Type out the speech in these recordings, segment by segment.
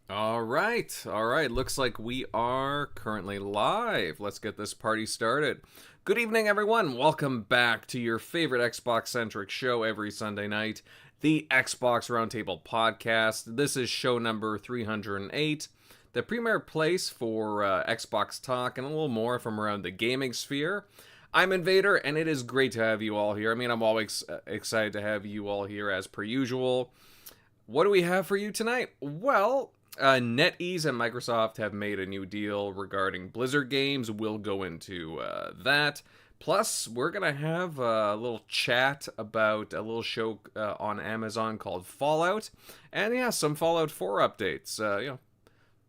All right. All right. Looks like we are currently live. Let's get this party started. Good evening, everyone. Welcome back to your favorite Xbox centric show every Sunday night, the Xbox Roundtable Podcast. This is show number 308, the premier place for Xbox talk and a little more from around the gaming sphere. I'm Invader, and it is great to have you all here. I mean, I'm always excited to have you all here as per usual. What do we have for you tonight? Well, NetEase and Microsoft have made a new deal regarding Blizzard games. We'll go into that. Plus, we're going to have a little chat about a little show on Amazon called Fallout. And yeah, some Fallout 4 updates.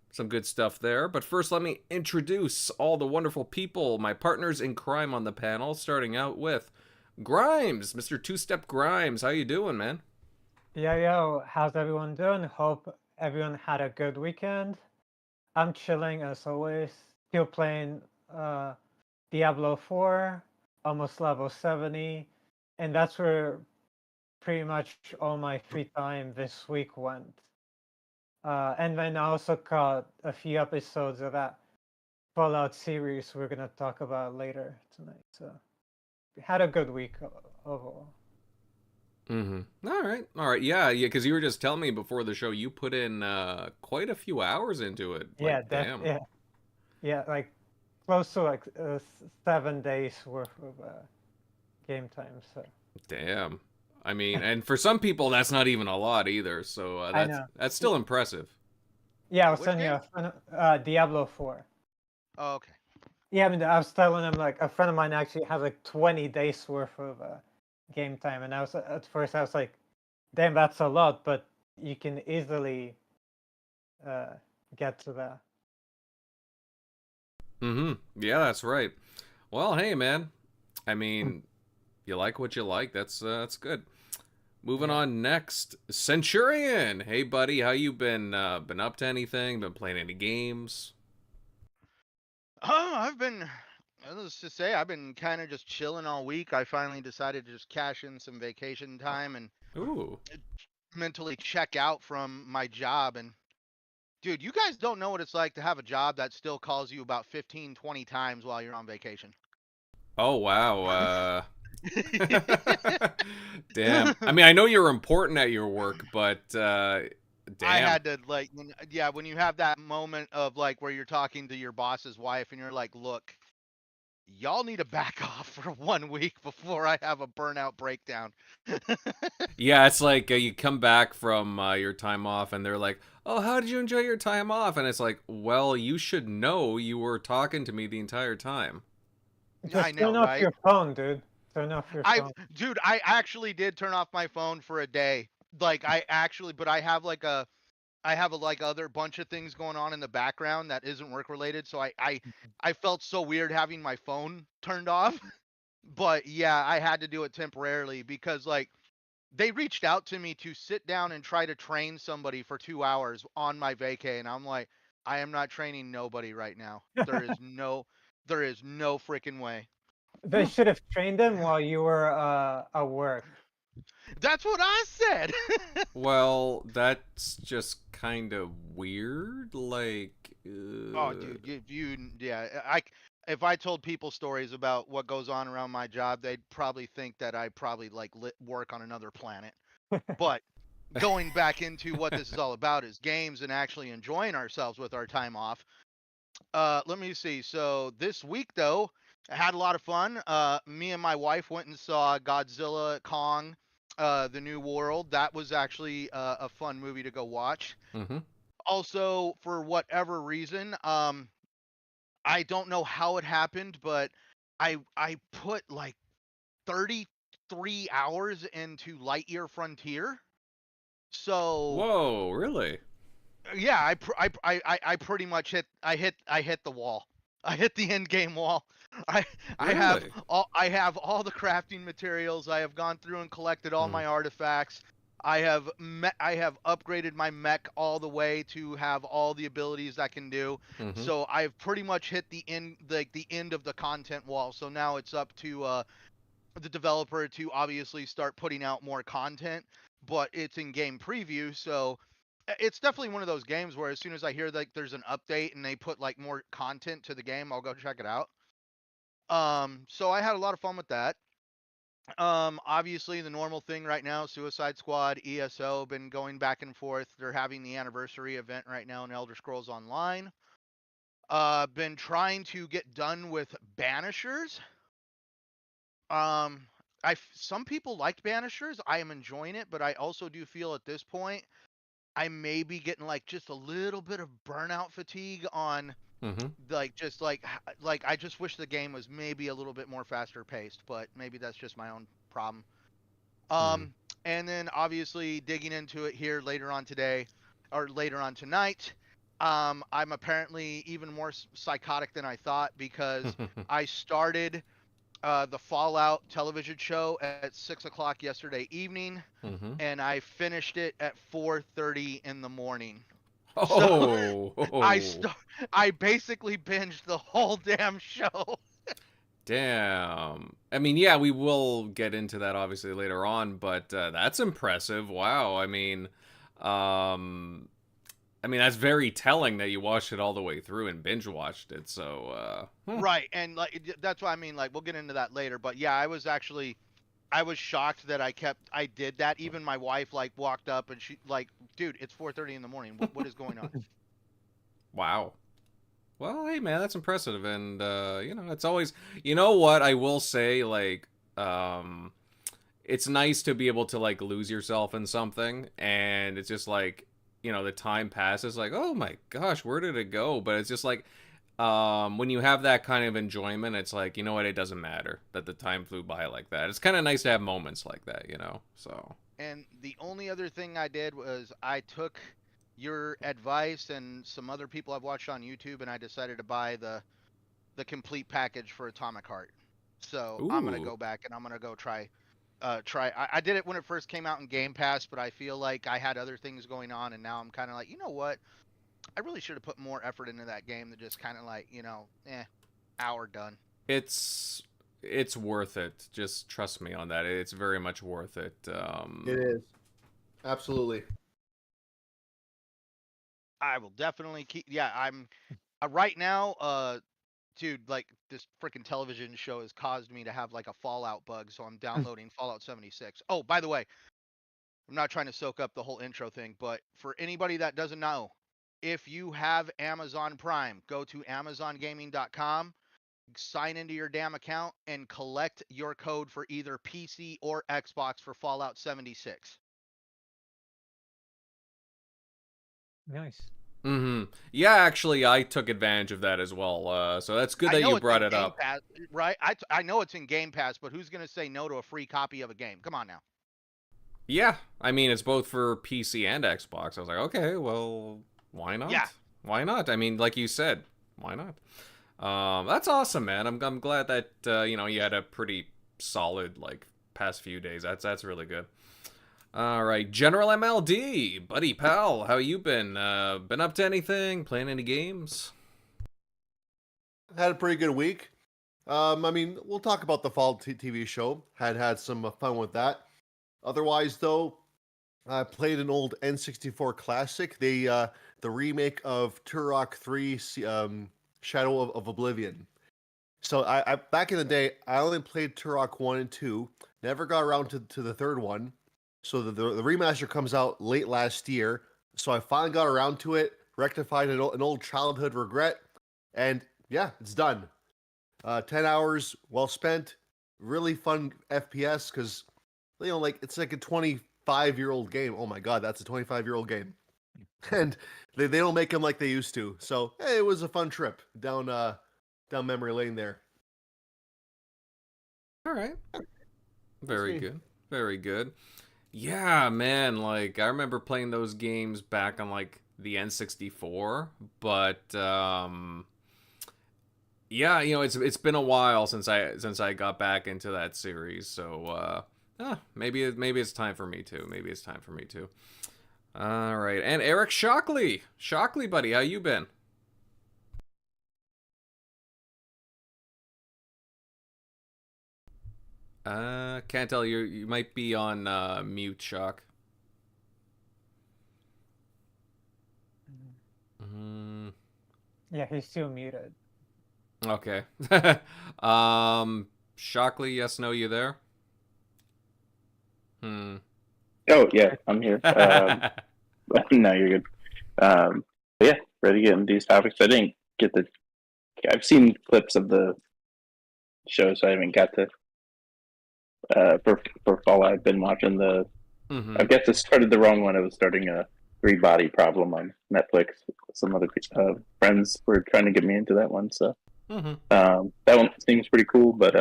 Some good stuff there. But first, let me introduce all the wonderful people, my partners in crime on the panel, starting out with Grimes, Mr. Two-Step Grimes. How you doing, man? Yo, how's everyone doing? Hope everyone had a good weekend. I'm chilling as always. Still playing Diablo 4, almost level 70, and that's where pretty much all my free time this week went. And then I also caught a few episodes of that Fallout series we're gonna talk about later tonight. So had a good week overall. Mm-hmm. All right. Yeah. Because you were just telling me before the show you put in quite a few hours into it. Yeah, Like, damn. yeah, like close to like 7 days worth of game time. So Damn. I mean, and for some people that's not even a lot either. So I that's know. that's still impressive. Yeah, I was Which telling you, game? Diablo 4. Oh, okay. Yeah, I mean, I was telling him like a friend of mine actually has like 20 days worth of game time, and I was at first I was like, damn, that's a lot, but you can easily uh, get to that. Mm-hmm. Yeah, that's right. Well, hey, man. I mean, you like what you like. That's good. Moving Yeah. on next, Centurion. Hey, buddy, how you been? Been up to anything? Been playing any games? I've been, let's just say, I've been kind of just chilling all week. I finally decided to just cash in some vacation time and Ooh. mentally check out from my job. And dude, you guys don't know what it's like to have a job that still calls you about 15, 20 times while you're on vacation. Oh wow. Damn. I mean, I know you're important at your work, but I damn. had to like, when you have that moment of like where you're talking to your boss's wife and you're like, look, y'all need to back off for 1 week before I have a burnout breakdown. Yeah, it's like you come back from your time off, and they're like, "Oh, how did you enjoy your time off?" And it's like, "Well, you should know you were talking to me the entire time." I Just know, turn off right? your phone, dude. Turn off your phone. Dude, I actually did turn off my phone for a day. Like, but I have like I have a like other bunch of things going on in the background that isn't work related. So I felt so weird having my phone turned off. But yeah, I had to do it temporarily because like they reached out to me to sit down and try to train somebody for 2 hours on my vacay, and I'm like, I am not training nobody right now. There is no freaking way. They should have trained them while you were at work. That's what I said. Well, that's just kind of weird. Like, Oh, dude, yeah. If I told people stories about what goes on around my job, they'd probably think that I probably like work on another planet. But going back into what this is all about is games and actually enjoying ourselves with our time off. Let me see. So this week though, I had a lot of fun. Me and my wife went and saw Godzilla Kong, the New World. That was actually a fun movie to go watch. mm-hmm. Also, for whatever reason, I don't know how it happened, but I put like 33 hours into Lightyear Frontier. So Whoa, really? yeah, I pretty much I hit the wall. I hit the end game wall. I Really? I have all the crafting materials. I have gone through and collected all Mm. my artifacts. I have upgraded my mech all the way to have all the abilities I can do. Mm-hmm. So I've pretty much hit the end of the content wall. So now it's up to the developer to obviously start putting out more content, but it's in game preview, so it's definitely one of those games where as soon as I hear like there's an update and they put like more content to the game, I'll go check it out. So I had a lot of fun with that. Obviously the normal thing right now, Suicide Squad, ESO, been going back and forth. They're having the anniversary event right now in Elder Scrolls Online. Been trying to get done with Banishers. Some people liked Banishers. I am enjoying it, but I also do feel at this point I may be getting like just a little bit of burnout fatigue on like just like I just wish the game was maybe a little bit more faster paced, but maybe that's just my own problem. And then obviously digging into it here later on today or later on tonight. I'm apparently even more psychotic than I thought because I started the Fallout television show at 6 o'clock yesterday evening, and I finished it at 4:30 in the morning. Oh, so I basically binged the whole damn show. Damn. I mean, yeah, we will get into that obviously later on, but that's impressive. Wow. I mean, that's very telling that you watched it all the way through and binge watched it. So, Right, and like that's what I mean. Like we'll get into that later, but yeah, I was shocked that I did that. Even my wife like walked up and she like, dude, it's 4:30 in the morning. What is going on? Wow. Well, hey man, that's impressive, and it's always, you know what I will say, like, it's nice to be able to like lose yourself in something, and it's just like, the time passes, like, oh my gosh, where did it go? But it's just like, when you have that kind of enjoyment, it's like, you know what, it doesn't matter that the time flew by like that. It's kind of nice to have moments like that, so. And the only other thing I did was I took your advice and some other people I've watched on YouTube, and I decided to buy the complete package for Atomic Heart. So I'm gonna Ooh. go back and I'm gonna go try. I did it when it first came out in Game Pass, but I feel like I had other things going on, and now I'm kind of like, you know what? I really should have put more effort into that game than just kind of like, hour done. It's worth it. Just trust me on that. It's very much worth it. It is. Absolutely. I will definitely keep. Yeah, I'm right now. Dude, like this freaking television show has caused me to have like a Fallout bug, so I'm downloading Fallout 76. Oh, by the way, I'm not trying to soak up the whole intro thing, but for anybody that doesn't know, if you have Amazon Prime, go to AmazonGaming.com, sign into your damn account, and collect your code for either PC or Xbox for Fallout 76. Nice. Yeah, actually, I took advantage of that as well. So that's good that you brought it up. Pass, right? I know it's in Game Pass, but who's gonna say no to a free copy of a game? Come on now. Yeah, I mean, it's both for PC and Xbox. I was like, okay, well, why not? Yeah. Why not? I mean, like you said, why not? That's awesome, man. I'm glad that you had a pretty solid like past few days. That's really good. All right, GeneralMLD, buddy pal, how you been? Been up to anything? Playing any games? Had a pretty good week. I mean, we'll talk about the Fall TV show. Had some fun with that. Otherwise, though, I played an old N64 classic, the remake of Turok 3, Shadow of Oblivion. So I back in the day, I only played Turok 1 and 2, never got around to the third one. So the remaster comes out late last year. So I finally got around to it, rectified an old childhood regret, and yeah, it's done. 10 hours well spent. Really fun FPS because, like it's like a 25-year-old game. Oh my god, that's a 25-year-old game. And they don't make them like they used to. So hey, it was a fun trip down memory lane there. All right. Very good. Very good. Yeah, man, like I remember playing those games back on like the N64, but yeah, it's been a while since I got back into that series, so maybe it's time for me too. Maybe it's time for me too. All right, and Eric Shockley, buddy, how you been? Can't tell. You might be on mute, Shock. Yeah, he's still muted. Okay. Shockley, yes, no, you there? Oh yeah, I'm here. No, you're good. But yeah, ready to get into these topics. I didn't get the. I've seen clips of the show, so I haven't got to. For Fallout, I've been watching the. I guess I started the wrong one. I was starting a Three Body Problem on Netflix. Some other friends were trying to get me into that one, so that one seems pretty cool. But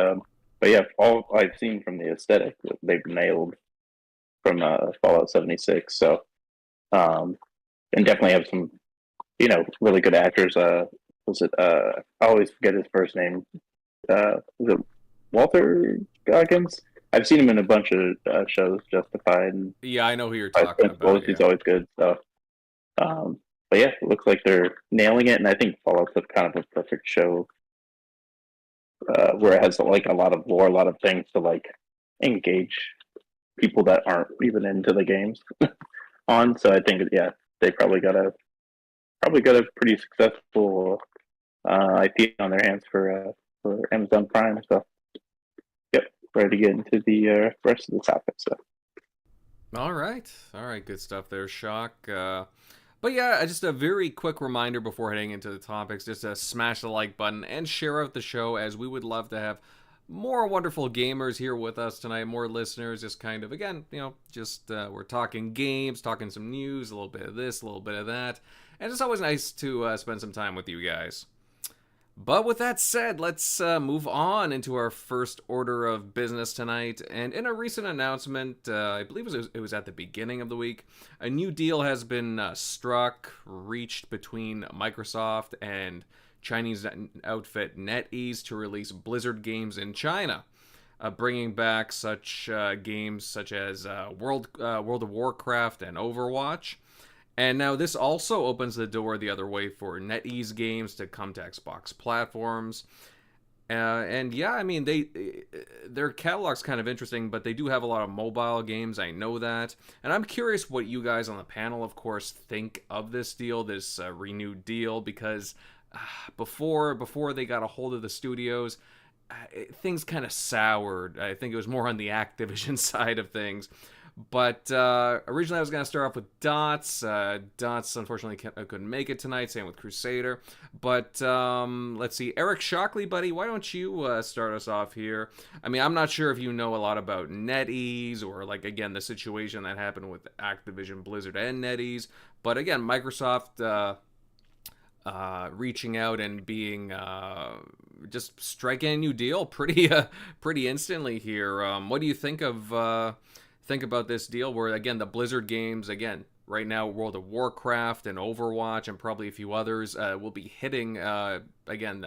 yeah, all I've seen from the aesthetic, they've nailed from Fallout 76. So and definitely have some, really good actors. Was it? I always forget his first name. Was it Walter Goggins? I've seen him in a bunch of shows, Justified. And yeah, I know who you're talking about. He's always good. So, but yeah, it looks like they're nailing it, and I think Fallout's kind of a perfect show where it has like a lot of lore, a lot of things to like engage people that aren't even into the games on. So I think they probably got a pretty successful IP on their hands for Amazon Prime. So yep, ready to get into the rest of the topic. So all right, good stuff there, Shock. But yeah, just a very quick reminder before heading into the topics, just to smash the like button and share out the show, as we would love to have more wonderful gamers here with us tonight, more listeners, just kind of, again, we're talking games, talking some news, a little bit of this, a little bit of that, and it's always nice to spend some time with you guys. But with that said, let's move on into our first order of business tonight. And in a recent announcement, I believe it was at the beginning of the week, a new deal has been reached between Microsoft and Chinese outfit NetEase to release Blizzard games in China, bringing back such games such as World of Warcraft and Overwatch. And now this also opens the door the other way for NetEase games to come to Xbox platforms. And yeah, I mean, their catalog's kind of interesting, but they do have a lot of mobile games, I know that. And I'm curious what you guys on the panel, of course, think of this deal, this renewed deal, because before they got a hold of the studios, things kind of soured. I think it was more on the Activision side of things. But originally I was going to start off with Dots. Dots, unfortunately, couldn't make it tonight. Same with Crusader. But let's see. Eric Shockley, buddy, why don't you start us off here? I mean, I'm not sure if you know a lot about NetEase or, like, again, the situation that happened with Activision, Blizzard, and NetEase. But again, Microsoft reaching out and being just striking a new deal pretty instantly here. What do you think about this deal where, again, the Blizzard games, again, right now, World of Warcraft and Overwatch and probably a few others will be hitting, again,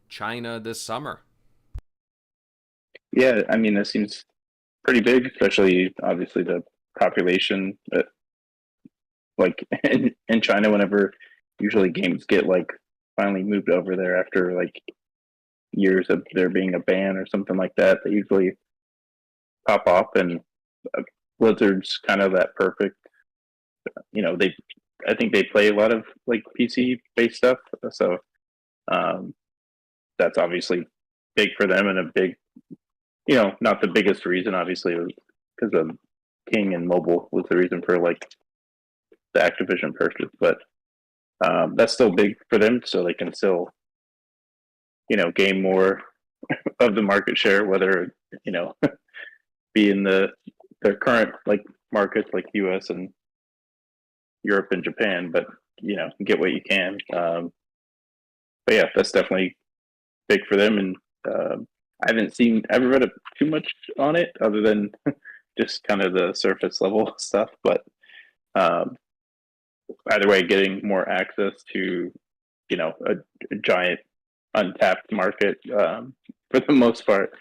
China this summer? Yeah, I mean, that seems pretty big, especially, obviously, the population. Like, in China, whenever usually games get, like, finally moved over there after, like, years of there being a ban or something like that, they usually pop off, and Blizzard's kind of that perfect, I think they play a lot of like PC based stuff, so that's obviously big for them, and a big, not the biggest reason, obviously, because of King and mobile was the reason for like the Activision purchase, but that's still big for them, so they can still, gain more of the market share, whether be in their current like markets like US and Europe and Japan, but get what you can. But yeah, that's definitely big for them, and I haven't read too much on it other than just kind of the surface level stuff. But either way, getting more access to a giant untapped market for the most part.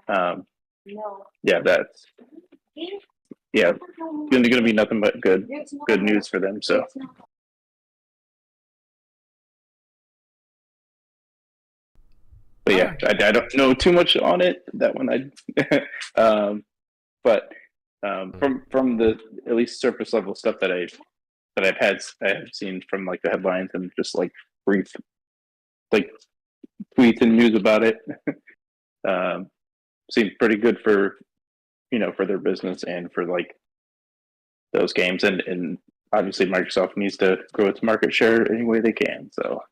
Yeah, that's going to be nothing but good news for them. So. But yeah, I don't know too much on it. That one, but from the at least surface level stuff that I have seen from like the headlines and just like brief like tweets and news about it. Seems pretty good for for their business and for like those games, and obviously Microsoft needs to grow its market share any way they can. So.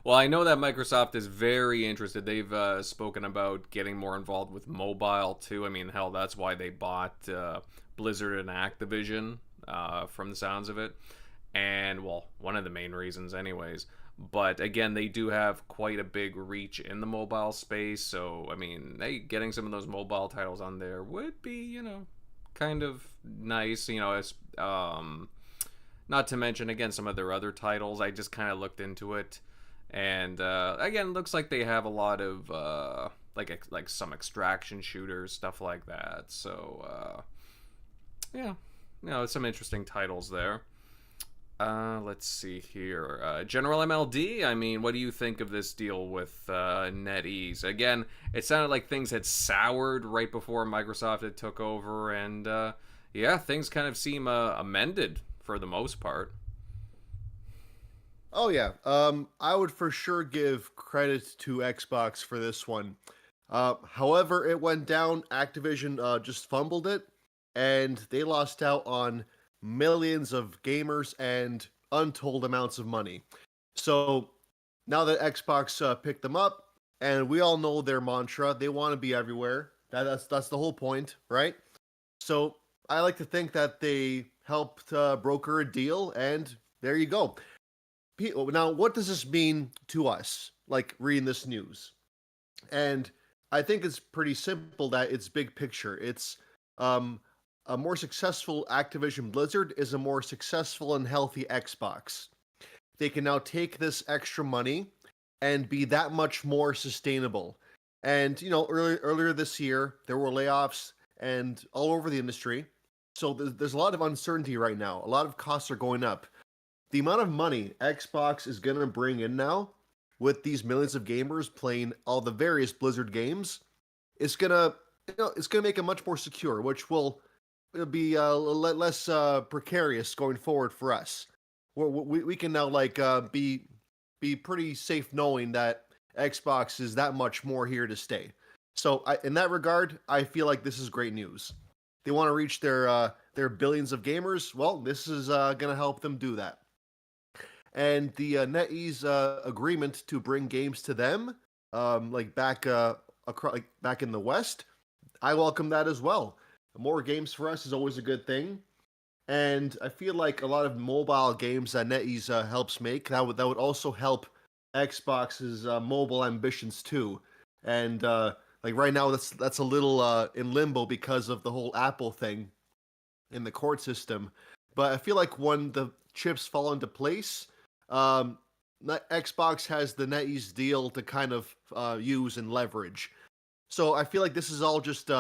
Well, I know that Microsoft is very interested. They've spoken about getting more involved with mobile too. I mean, hell, that's why they bought Blizzard and Activision, from the sounds of it. And, well, one of the main reasons anyways. But again, they do have quite a big reach in the mobile space. So, I mean, hey, getting some of those mobile titles on there would be, kind of nice. As not to mention, again, some of their other titles. I just kind of looked into it. And, again, looks like they have a lot of, like some extraction shooters, stuff like that. So, yeah, some interesting titles there. Let's see here. GeneralMLD, I mean, what do you think of this deal with NetEase? Again, it sounded like things had soured right before Microsoft had took over. And, yeah, things kind of seem amended for the most part. Oh yeah, I would for sure give credit to Xbox for this one. However, it went down. Activision just fumbled it, and they lost out on millions of gamers and untold amounts of money. So now that Xbox picked them up, and we all know their mantra, they want to be everywhere. That's the whole point, right? So I like to think that they helped broker a deal, and there you go. Now, what does this mean to us, like reading this news? And I think it's pretty simple that it's big picture. It's a more successful Activision Blizzard is a more successful and healthy Xbox. They can now take this extra money and be that much more sustainable. And, earlier this year, there were layoffs and all over the industry. So there's a lot of uncertainty right now. A lot of costs are going up. The amount of money Xbox is going to bring in now with these millions of gamers playing all the various Blizzard games is going to, it's going to make it much more secure, which will be less precarious going forward for us. We can now be pretty safe knowing that Xbox is that much more here to stay. So in that regard, I feel like this is great news. They want to reach their billions of gamers. Well, this is going to help them do that. And the NetEase agreement to bring games to them, back in the West, I welcome that as well. More games for us is always a good thing, and I feel like a lot of mobile games that NetEase helps make that would also help Xbox's mobile ambitions too. And right now, that's a little in limbo because of the whole Apple thing in the court system. But I feel like when the chips fall into place, Xbox has the NetEase deal to kind of use and leverage. So I feel like this is all just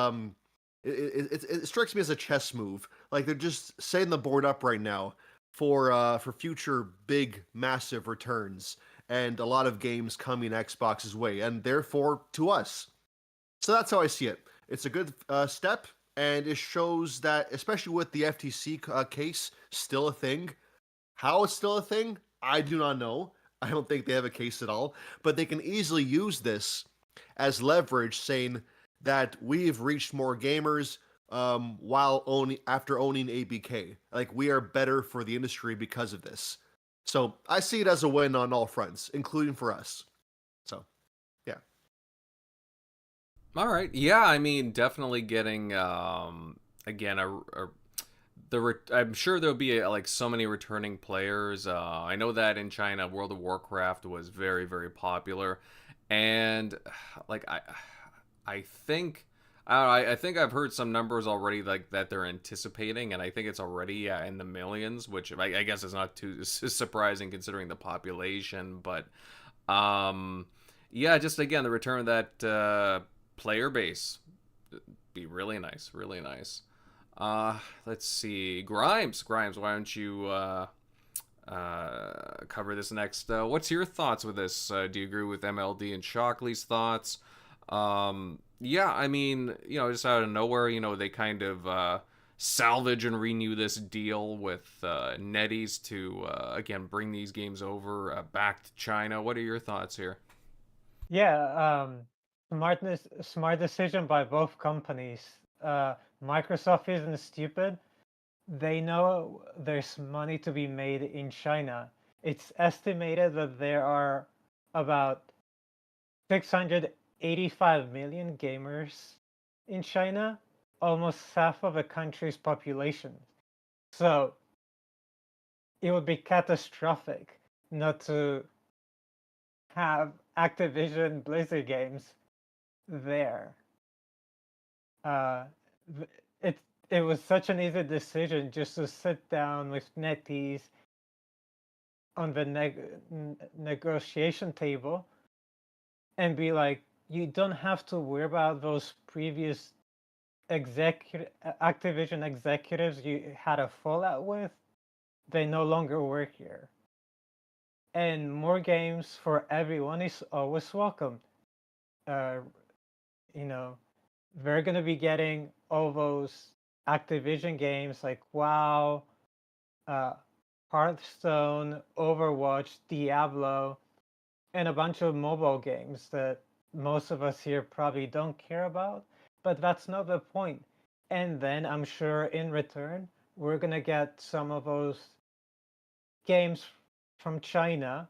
it strikes me as a chess move. Like they're just setting the board up right now for future big massive returns and a lot of games coming Xbox's way, and therefore to us. So that's how I see it. It's a good step, and it shows that, especially with the FTC case still a thing. How it's still a thing, I do not know. I don't think they have a case at all, but they can easily use this as leverage, saying that we've reached more gamers after owning ABK. Like, we are better for the industry because of this. So I see it as a win on all fronts, including for us. So, yeah. All right. Yeah, I mean, definitely getting again I'm sure there'll be so many returning players. I know that in China, World of Warcraft was very, very popular, and I think I've heard some numbers already that they're anticipating, and I think it's already in the millions, which I guess is not too surprising considering the population. But yeah, just again the return of that player base be really nice, really nice. Let's see, Grimes, why don't you cover this next? What's your thoughts with this? Do you agree with MLD and Shockley's thoughts? Yeah, I mean, just out of nowhere, they kind of salvage and renew this deal with NetEase to again bring these games over back to China. What are your thoughts here? Yeah, smart decision by both companies. Microsoft isn't stupid. They know there's money to be made in China. It's estimated that there are about 685 million gamers in China, almost half of the country's population. So it would be catastrophic not to have Activision Blizzard games there. It it was such an easy decision just to sit down with NetEase on the negotiation table and be like, you don't have to worry about those previous Activision executives you had a fallout with. They no longer work here. And more games for everyone is always welcome. You know, we're gonna be getting all those Activision games like WoW, Hearthstone, Overwatch, Diablo, and a bunch of mobile games that most of us here probably don't care about, but that's not the point. And then I'm sure in return, we're gonna get some of those games from China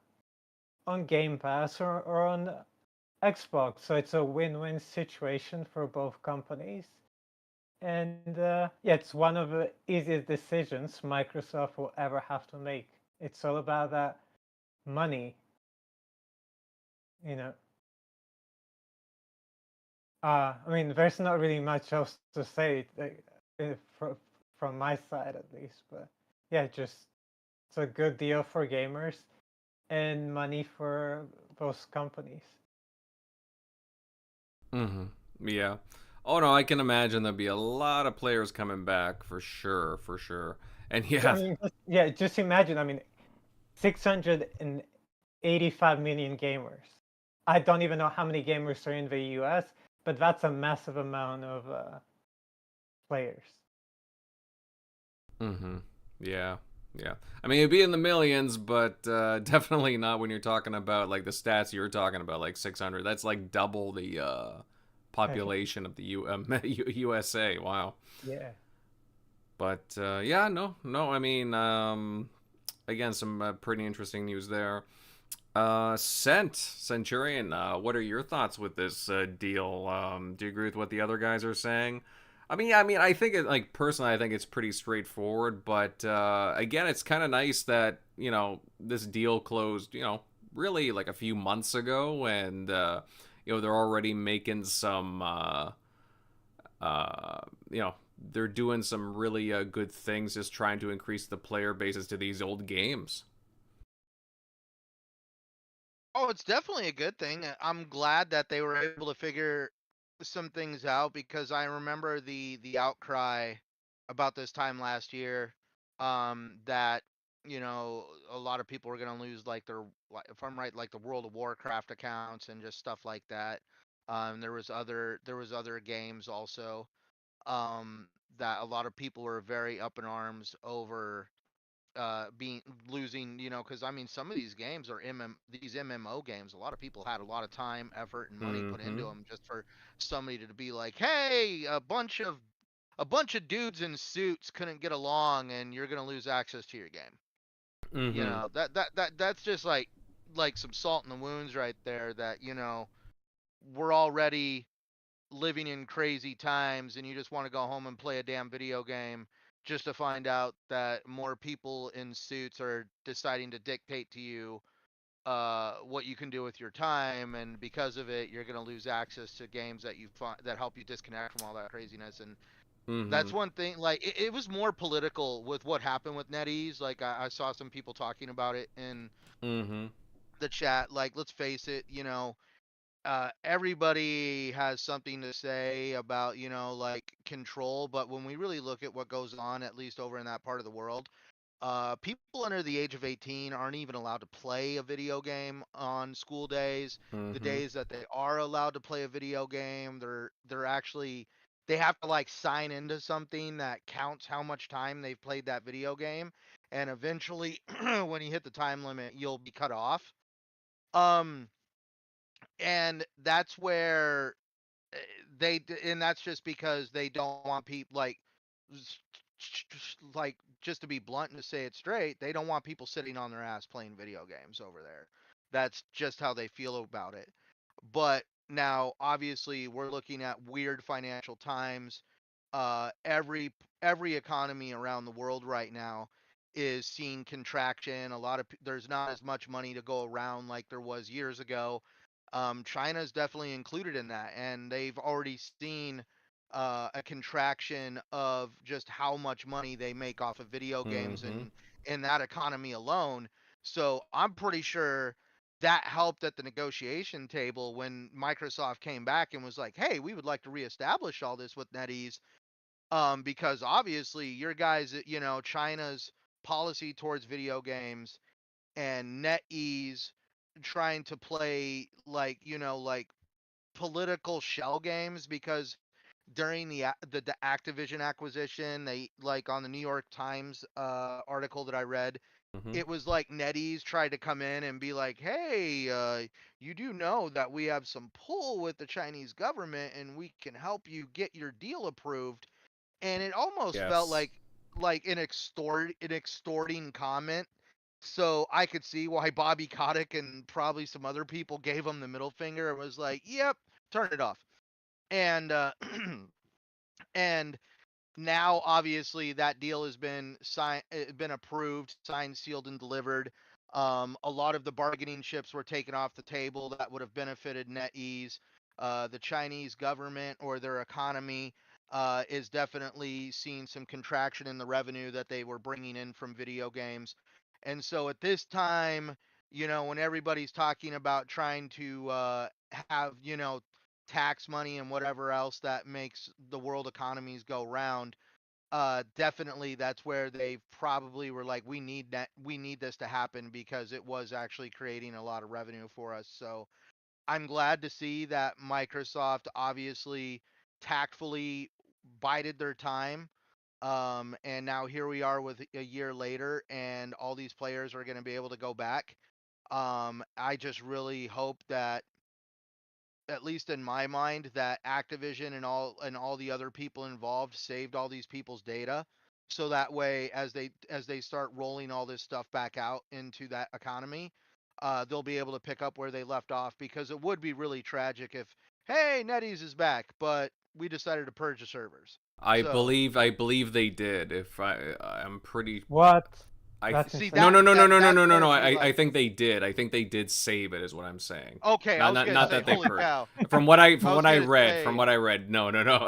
on Game Pass or on Xbox. So it's a win-win situation for both companies. And yeah, it's one of the easiest decisions Microsoft will ever have to make. It's all about that money, you know. I mean, there's not really much else to say from my side at least, but yeah, just it's a good deal for gamers and money for both companies. Yeah. Oh no, I can imagine there'll be a lot of players coming back for sure, for sure. And I mean, just imagine. I mean, 685 million gamers. I don't even know how many gamers are in the US, but that's a massive amount of players. Yeah. Yeah. I mean, it'd be in the millions, but definitely not when you're talking about like the stats you're talking about, like 600. That's like double the population of the USA. Wow. Yeah. But yeah, no. I mean, again, some pretty interesting news there. Centurion, what are your thoughts with this deal? Do you agree with what the other guys are saying? I think it, like personally, I think it's pretty straightforward. But again, it's kind of nice that this deal closed, really like a few months ago, and they're already making some, they're doing some really good things, just trying to increase the player bases to these old games. Oh, it's definitely a good thing. I'm glad that they were able to figure some things out because I remember the outcry about this time last year, that a lot of people were gonna lose like if I'm right, like the World of Warcraft accounts and just stuff like that. There was other games also, that a lot of people were very up in arms over, being losing, because I mean some of these games are these MMO games. A lot of people had a lot of time, effort, and money put into them just for somebody to be like, hey, a bunch of dudes in suits couldn't get along, and you're gonna lose access to your game. That's just like some salt in the wounds right there. That we're already living in crazy times, and you just want to go home and play a damn video game just to find out that more people in suits are deciding to dictate to you what you can do with your time, and because of it you're going to lose access to games that help you disconnect from all that craziness. And that's one thing. Like it was more political with what happened with NetEase. Like I saw some people talking about it in the chat. Like, let's face it, everybody has something to say about, like control, but when we really look at what goes on, at least over in that part of the world, people under the age of 18 aren't even allowed to play a video game on school days. The days that they are allowed to play a video game, they're actually they have to like sign into something that counts how much time they've played that video game, and eventually when you hit the time limit, you'll be cut off. Um, and that's where and that's just because they don't want people like just to be blunt and to say it straight, they don't want people sitting on their ass playing video games over there. That's just how they feel about it. But now obviously we're looking at weird financial times. Every economy around the world right now is seeing contraction. A lot of there's not as much money to go around like there was years ago. China's definitely included in that, and they've already seen a contraction of just how much money they make off of video games Mm-hmm. and in that economy alone. So I'm pretty sure that helped at the negotiation table when Microsoft came back and was like, "Hey, we would like to reestablish all this with NetEase." Because obviously your guys, China's policy towards video games and NetEase trying to play like, like political shell games, because during the Activision acquisition, they like on the New York Times article that I read, Mm-hmm. it was like NetEase tried to come in and be like, "Hey, you do know that we have some pull with the Chinese government, and we can help you get your deal approved." And it almost felt Yes. like an extorting comment. So I could see why Bobby Kotick and probably some other people gave him the middle finger. It was like, "Yep, turn it off." And and now obviously that deal has been signed, been approved, signed, sealed, and delivered. A lot of the bargaining chips were taken off the table that would have benefited NetEase. The Chinese government or their economy is definitely seeing some contraction in the revenue that they were bringing in from video games. And so at this time, when everybody's talking about trying to have, tax money and whatever else that makes the world economies go round, definitely that's where they probably were like, we need this to happen because it was actually creating a lot of revenue for us. So I'm glad to see that Microsoft obviously tactfully bided their time. And now here we are with a year later, and all these players are going to be able to go back. I just really hope that, at least in my mind, that Activision and all the other people involved saved all these people's data, so that way as they start rolling all this stuff back out into that economy, they'll be able to pick up where they left off, because it would be really tragic if, hey, NetEase is back, but we decided to purge the servers. I So believe they did. If I'm pretty. What? I That's see insane. no that no no no that no no that's no no where no. it was I like, think they did. I think they did save it. Is what I'm saying. okay, I was gonna Not say, that they holy purged. cow. From what I I was gonna say, read. No no no.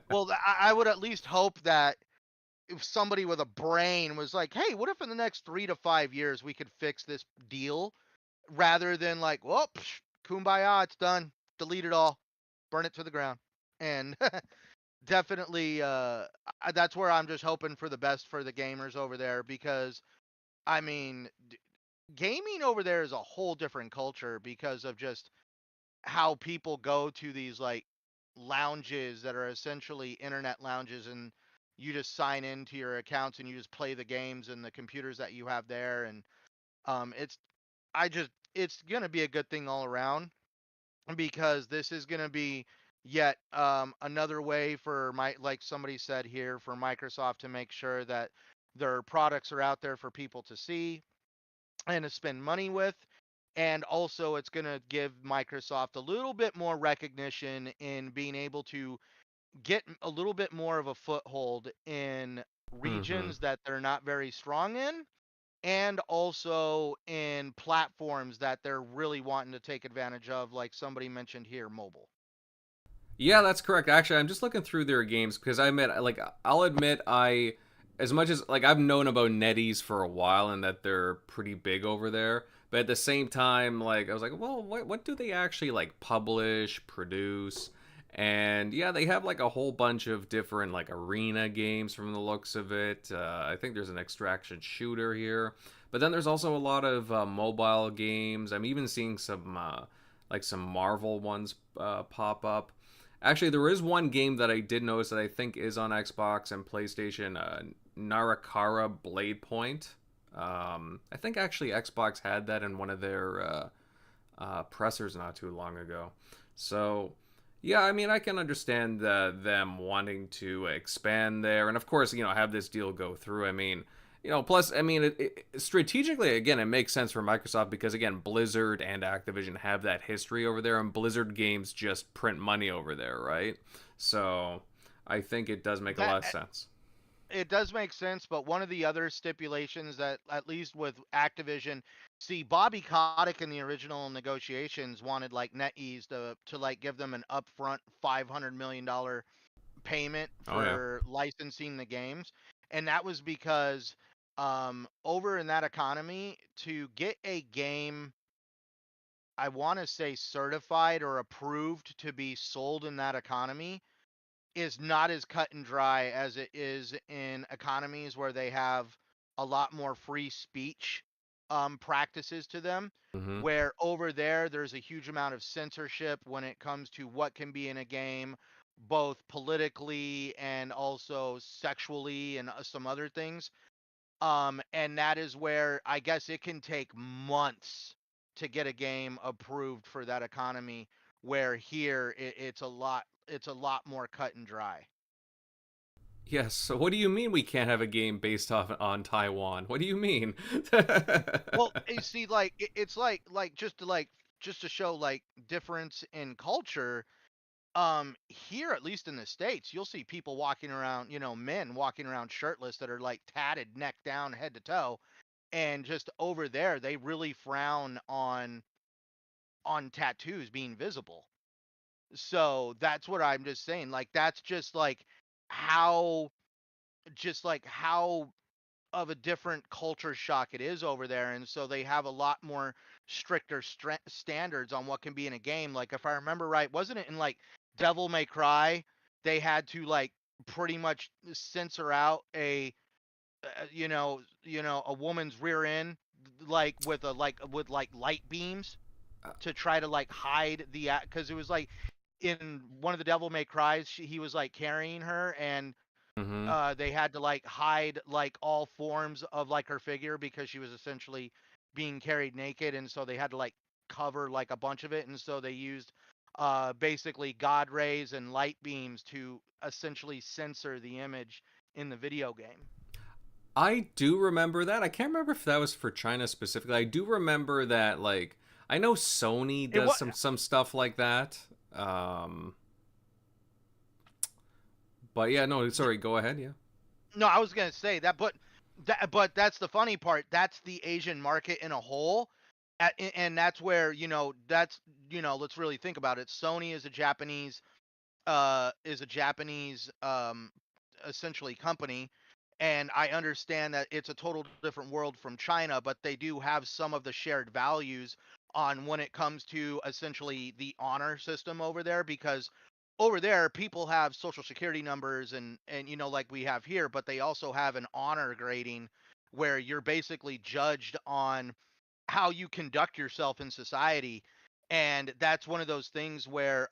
well, I would at least hope that if somebody with a brain was like, "Hey, what if in the next 3 to 5 years we could fix this deal?" Rather than like, "Well, kumbaya, it's done. Delete it all, burn it to the ground." And definitely, that's where I'm just hoping for the best for the gamers over there, because I mean, gaming over there is a whole different culture because of just how people go to these like lounges that are essentially internet lounges, and you just sign into your accounts and you just play the games and the computers that you have there. And it's it's gonna be a good thing all around, because this is gonna be yet another way for like somebody said here, for Microsoft to make sure that their products are out there for people to see and to spend money with. And also, it's going to give Microsoft a little bit more recognition in being able to get a little bit more of a foothold in hmm regions that they're not very strong in, and also in platforms that they're really wanting to take advantage of, like somebody mentioned here, mobile. Yeah, that's correct. Actually, I'm just looking through their games because I'll admit as much as like I've known about NetEase for a while and that they're pretty big over there, but at the same time, like I was like, well, what do they actually like publish, produce? And yeah, they have like a whole bunch of different like arena games from the looks of it. I think there's an extraction shooter here, but then there's also a lot of mobile games. I'm even seeing some like some Marvel ones pop up. Actually, there is one game that I did notice that I think is on Xbox and PlayStation, Narakara Blade Point. I think actually Xbox had that in one of their pressers not too long ago. So, yeah, I mean, I can understand them wanting to expand there, and of course, have this deal go through. I mean, plus, I mean, strategically, again, it makes sense for Microsoft because, again, Blizzard and Activision have that history over there, and Blizzard games just print money over there, right? So, I think it does make a lot of sense. It does make sense, but one of the other stipulations that, at least with Activision, see, Bobby Kotick in the original negotiations wanted like NetEase to like give them an upfront $500 million payment for licensing the games, and that was because over in that economy, to get a game, I want to say certified or approved to be sold in that economy, is not as cut and dry as it is in economies where they have a lot more free speech practices to them. Mm-hmm. Where over there, there's a huge amount of censorship when it comes to what can be in a game, both politically and also sexually and some other things. And that is where I guess it can take months to get a game approved for that economy, where here it's a lot more cut and dry. Yes. So what do you mean we can't have a game based off on Taiwan? What do you mean? Well, you see, like it's like just to show like difference in culture. Here, at least in the States, you'll see people walking around, men walking around shirtless that are like tatted neck down, head to toe, and just over there they really frown on tattoos being visible. So that's what I'm just saying. Like that's how how of a different culture shock it is over there, and so they have a lot more stricter standards on what can be in a game. Like if I remember right, wasn't it in like Devil May Cry, they had to like pretty much censor out a woman's rear end, like with light beams, to try to like hide the because it was like in one of the Devil May Cries, he was like carrying her, and Mm-hmm. they had to like hide like all forms of like her figure because she was essentially being carried naked, and so they had to like cover like a bunch of it, and so they used basically God rays and light beams to essentially censor the image in the video game. I do remember that. I can't remember if that was for China specifically. I do remember that, like, I know Sony It does was some stuff like that. Um, but yeah, no, sorry, go ahead. Yeah. no, I was gonna say that, but that's the funny part. That's the Asian market in a whole, and that's where let's really think about it. Sony is a Japanese essentially company, and I understand that it's a total different world from China, but they do have some of the shared values on when it comes to essentially the honor system over there, because over there people have social security numbers and like we have here, but they also have an honor grading where you're basically judged on how you conduct yourself in society. And that's one of those things where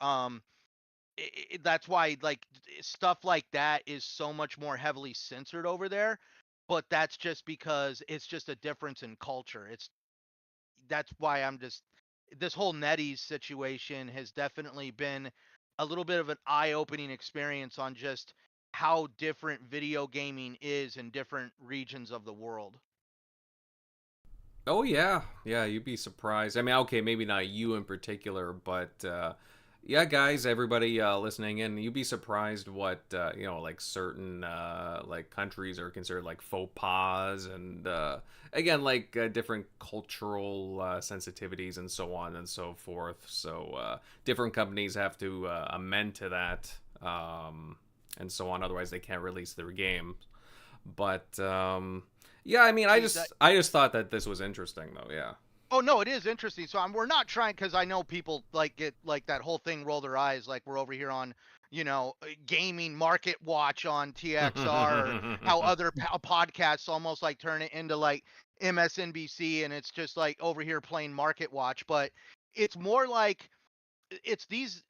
that's why like stuff like that is so much more heavily censored over there. But that's just because it's just a difference in culture. That's why this whole NetEase situation has definitely been a little bit of an eye-opening experience on just how different video gaming is in different regions of the world. Oh yeah, yeah. You'd be surprised. I mean, okay, maybe not you in particular, but yeah, guys, everybody listening in, you'd be surprised what like certain like countries are considered like faux pas, and again, like different cultural sensitivities and so on and so forth. So different companies have to amend to that, and so on. Otherwise, they can't release their game. But yeah, I mean, I just thought that this was interesting, though. Yeah. Oh no, it is interesting. So we're not trying, because I know people like get like that whole thing, roll their eyes, like we're over here on gaming market watch on TXR, or how other podcasts almost like turn it into like MSNBC, and it's just like over here playing market watch. But it's more like it's these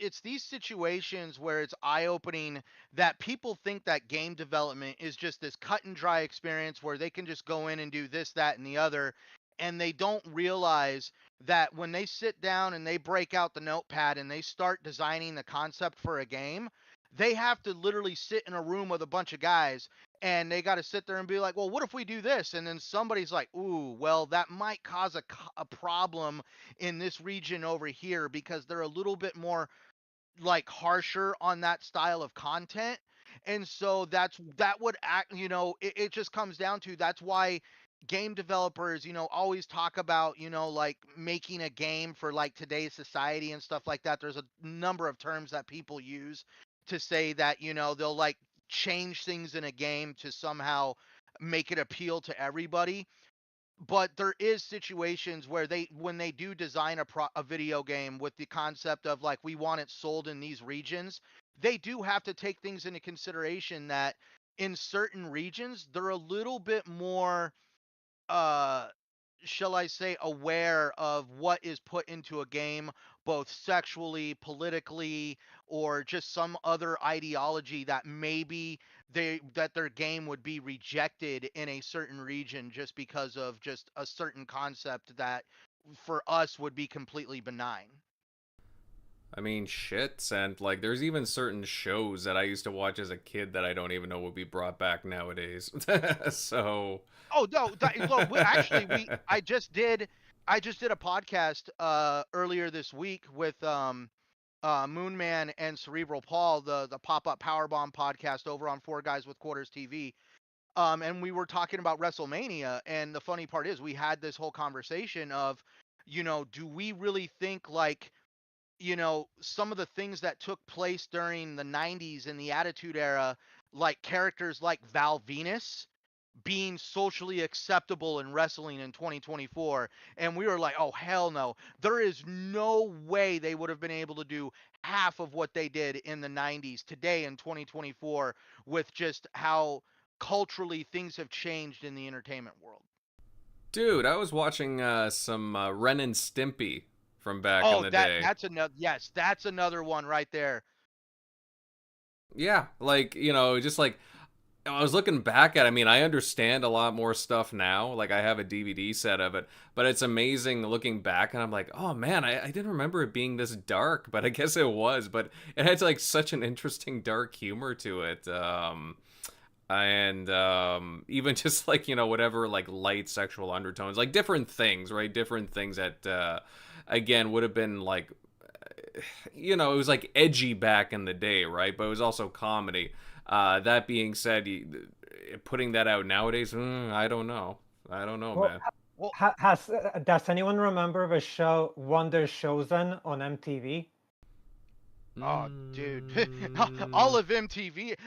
situations where it's eye-opening that people think that game development is just this cut and dry experience where they can just go in and do this, that, and the other, and they don't realize that when they sit down and they break out the notepad and they start designing the concept for a game, they have to literally sit in a room with a bunch of guys and they got to sit there and be like, well, what if we do this? And then somebody's like, ooh, well, that might cause a problem in this region over here because they're a little bit more like harsher on that style of content. And so that would act, it just comes down to that's why game developers, always talk about, like making a game for like today's society and stuff like that. There's a number of terms that people use to say that, they'll like change things in a game to somehow make it appeal to everybody. But there is situations where when they do design a video game with the concept of like we want it sold in these regions, they do have to take things into consideration that in certain regions they're a little bit more uh shall I say, aware of what is put into a game, both sexually, politically, or just some other ideology that maybe that their game would be rejected in a certain region just because of just a certain concept that for us would be completely benign. I mean, shit, and like, there's even certain shows that I used to watch as a kid that I don't even know would be brought back nowadays. So. Oh no! Look, I just did a podcast earlier this week with Moonman and Cerebral Paul, the pop-up Powerbomb podcast over on Four Guys with Quarters TV. And we were talking about WrestleMania, and the funny part is we had this whole conversation of, do we really think like, some of the things that took place during the 90s and the Attitude Era, like characters like Val Venus being socially acceptable in wrestling in 2024, and we were like, oh hell no, there is no way they would have been able to do half of what they did in the 90s today in 2024 with just how culturally things have changed in the entertainment world. Dude, I was watching some Ren and Stimpy from back in the day. That's another one right there. Yeah, like, just like, I was looking back at it. I mean, I understand a lot more stuff now. Like, I have a DVD set of it, but it's amazing looking back, and I'm like, oh man, I didn't remember it being this dark, but I guess it was. But it had like such an interesting dark humor to it, and even just like, whatever, like light sexual undertones, like different things, right? Different things that again would have been like, it was like edgy back in the day, right? But it was also comedy. That being said, putting that out nowadays, I don't know. Man. Well, does anyone remember the show Wonder Chosen on MTV? Oh, dude. All of MTV.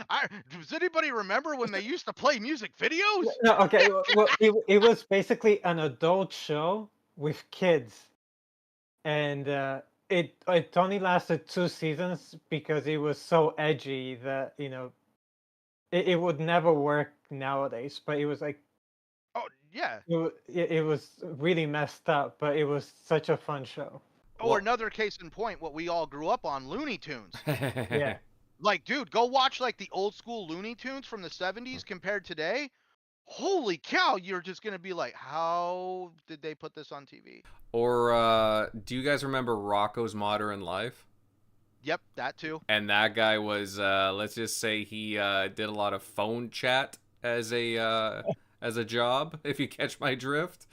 Does anybody remember when they used to play music videos? No, okay. Well, it was basically an adult show with kids. And it only lasted 2 seasons because it was so edgy that, it would never work nowadays. But it was like, oh yeah, it was really messed up, but it was such a fun show. Or another case in point, what we all grew up on, Looney Tunes. Yeah. Like, dude, go watch like the old school Looney Tunes from the 70s compared today. Holy cow, you're just going to be like, how did they put this on TV? Or do you guys remember Rocko's Modern Life? Yep, that too. And that guy was, let's just say he did a lot of phone chat as a job, if you catch my drift.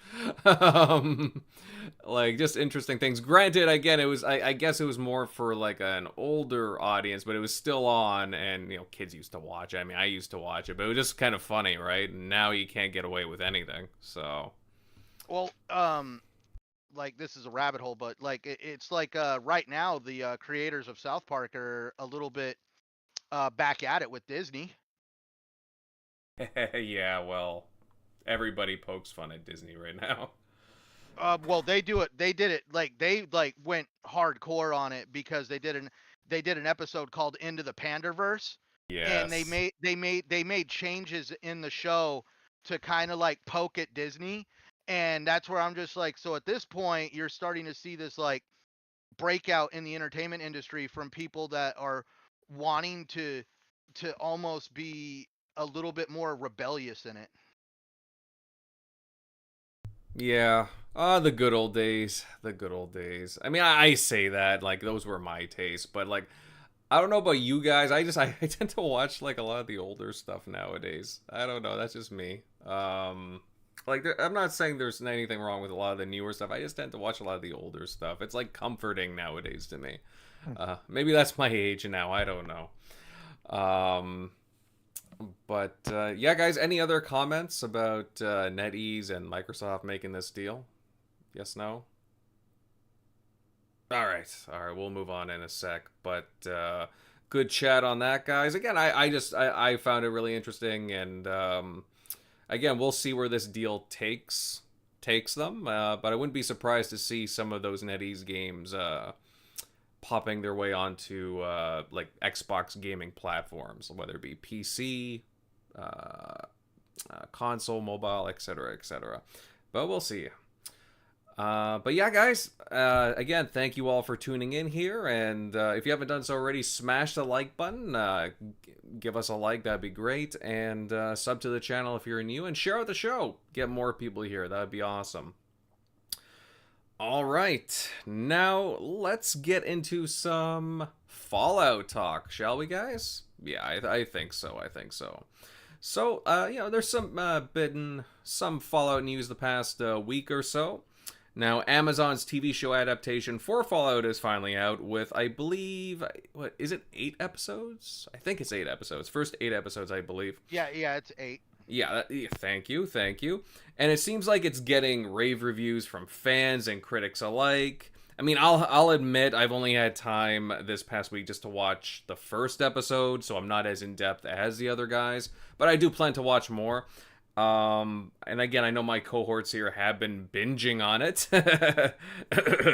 Like, just interesting things. Granted, again, it was, I guess it was more for like an older audience, but it was still on, and kids used to watch it. I mean, I used to watch it, but it was just kind of funny, right? Now you can't get away with anything. So, well, like, this is a rabbit hole, but like it's like right now the creators of South Park are a little bit back at it with Disney. Yeah, well, everybody pokes fun at Disney right now. Well, they do it. They did it like they went hardcore on it because they did an episode called Into the Panderverse. Yes. And they made changes in the show to kind of like poke at Disney, and that's where I'm just like, so at this point you're starting to see this like breakout in the entertainment industry from people that are wanting to almost be a little bit more rebellious in it. Yeah. The good old days. The good old days. I mean, I say that, like, those were my tastes, but, like, I don't know about you guys. I tend to watch, like, a lot of the older stuff nowadays. I don't know. That's just me. Like, I'm not saying there's anything wrong with a lot of the newer stuff. I just tend to watch a lot of the older stuff. It's, like, comforting nowadays to me. Maybe that's my age now. I don't know. But yeah, guys, any other comments about NetEase and Microsoft making this deal? Yes, no? All right, we'll move on in a sec. But good chat on that, guys. Again, I found it really interesting, and again, we'll see where this deal takes them. But I wouldn't be surprised to see some of those NetEase games popping their way onto like Xbox gaming platforms, whether it be PC, console, mobile, etc., etc. But we'll see. But yeah, guys, again, thank you all for tuning in here, and if you haven't done so already, smash the like button, give us a like, that'd be great, and sub to the channel if you're new, and share out the show, get more people here, that'd be awesome. All right, now let's get into some Fallout talk, shall we, guys? Yeah, I think so. So, you know, there's been some Fallout news the past week or so. Now, Amazon's TV show adaptation for Fallout is finally out with, I believe, what is it, 8 episodes? I think it's 8 episodes. First 8 episodes, I believe. Yeah, it's 8. Yeah, thank you. And it seems like it's getting rave reviews from fans and critics alike. I mean, I'll admit I've only had time this past week just to watch the first episode, so I'm not as in-depth as the other guys, but I do plan to watch more. And again, I know my cohorts here have been binging on it.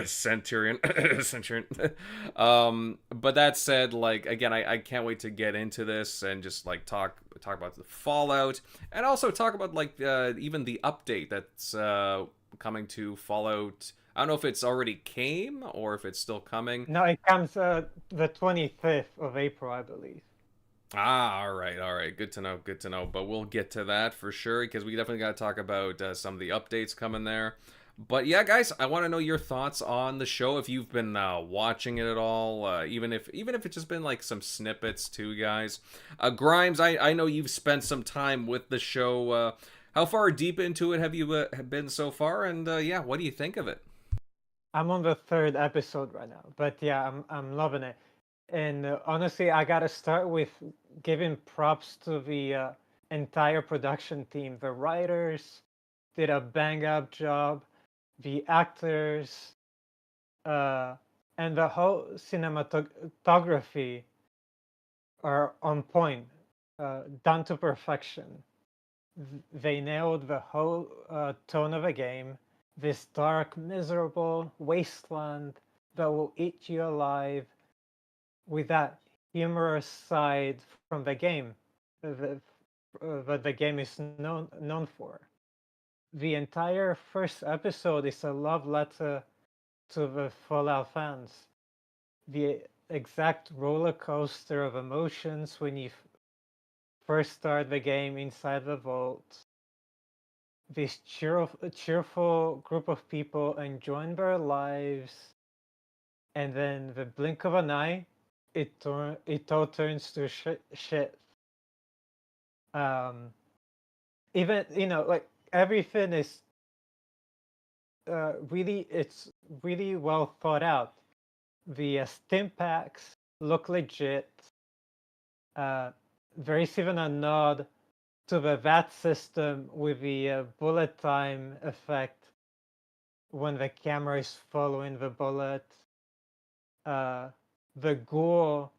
Centurion. But that said, like, again, I can't wait to get into this and just, like, talk about the Fallout, and also talk about, like, even the update that's coming to Fallout. I don't know if it's already came or if it's still coming. No, it comes the 25th of April, I believe. All right. Good to know. But we'll get to that for sure, because we definitely got to talk about some of the updates coming there. But yeah, guys, I want to know your thoughts on the show, if you've been watching it at all, even if it's just been like some snippets too, guys. Grimes, I know you've spent some time with the show. How far deep into it have you been so far? And yeah, what do you think of it? I'm on the 3rd episode right now, but yeah, I'm loving it. And honestly, I gotta start with giving props to the entire production team. The writers did a bang-up job. The actors and the whole cinematography are on point, done to perfection. They nailed the whole tone of the game. This dark, miserable wasteland that will eat you alive, with that humorous side from the game that the game is known for. The entire first episode is a love letter to the Fallout fans. The exact roller coaster of emotions when you first start the game inside the vault. This cheerful group of people enjoying their lives, and then the blink of an eye, it all turns to shit. Even, you know, like, everything is it's really well thought out. The stim packs look legit. There is even a nod to the VAT system with the bullet time effect when the camera is following the bullet. The ghoul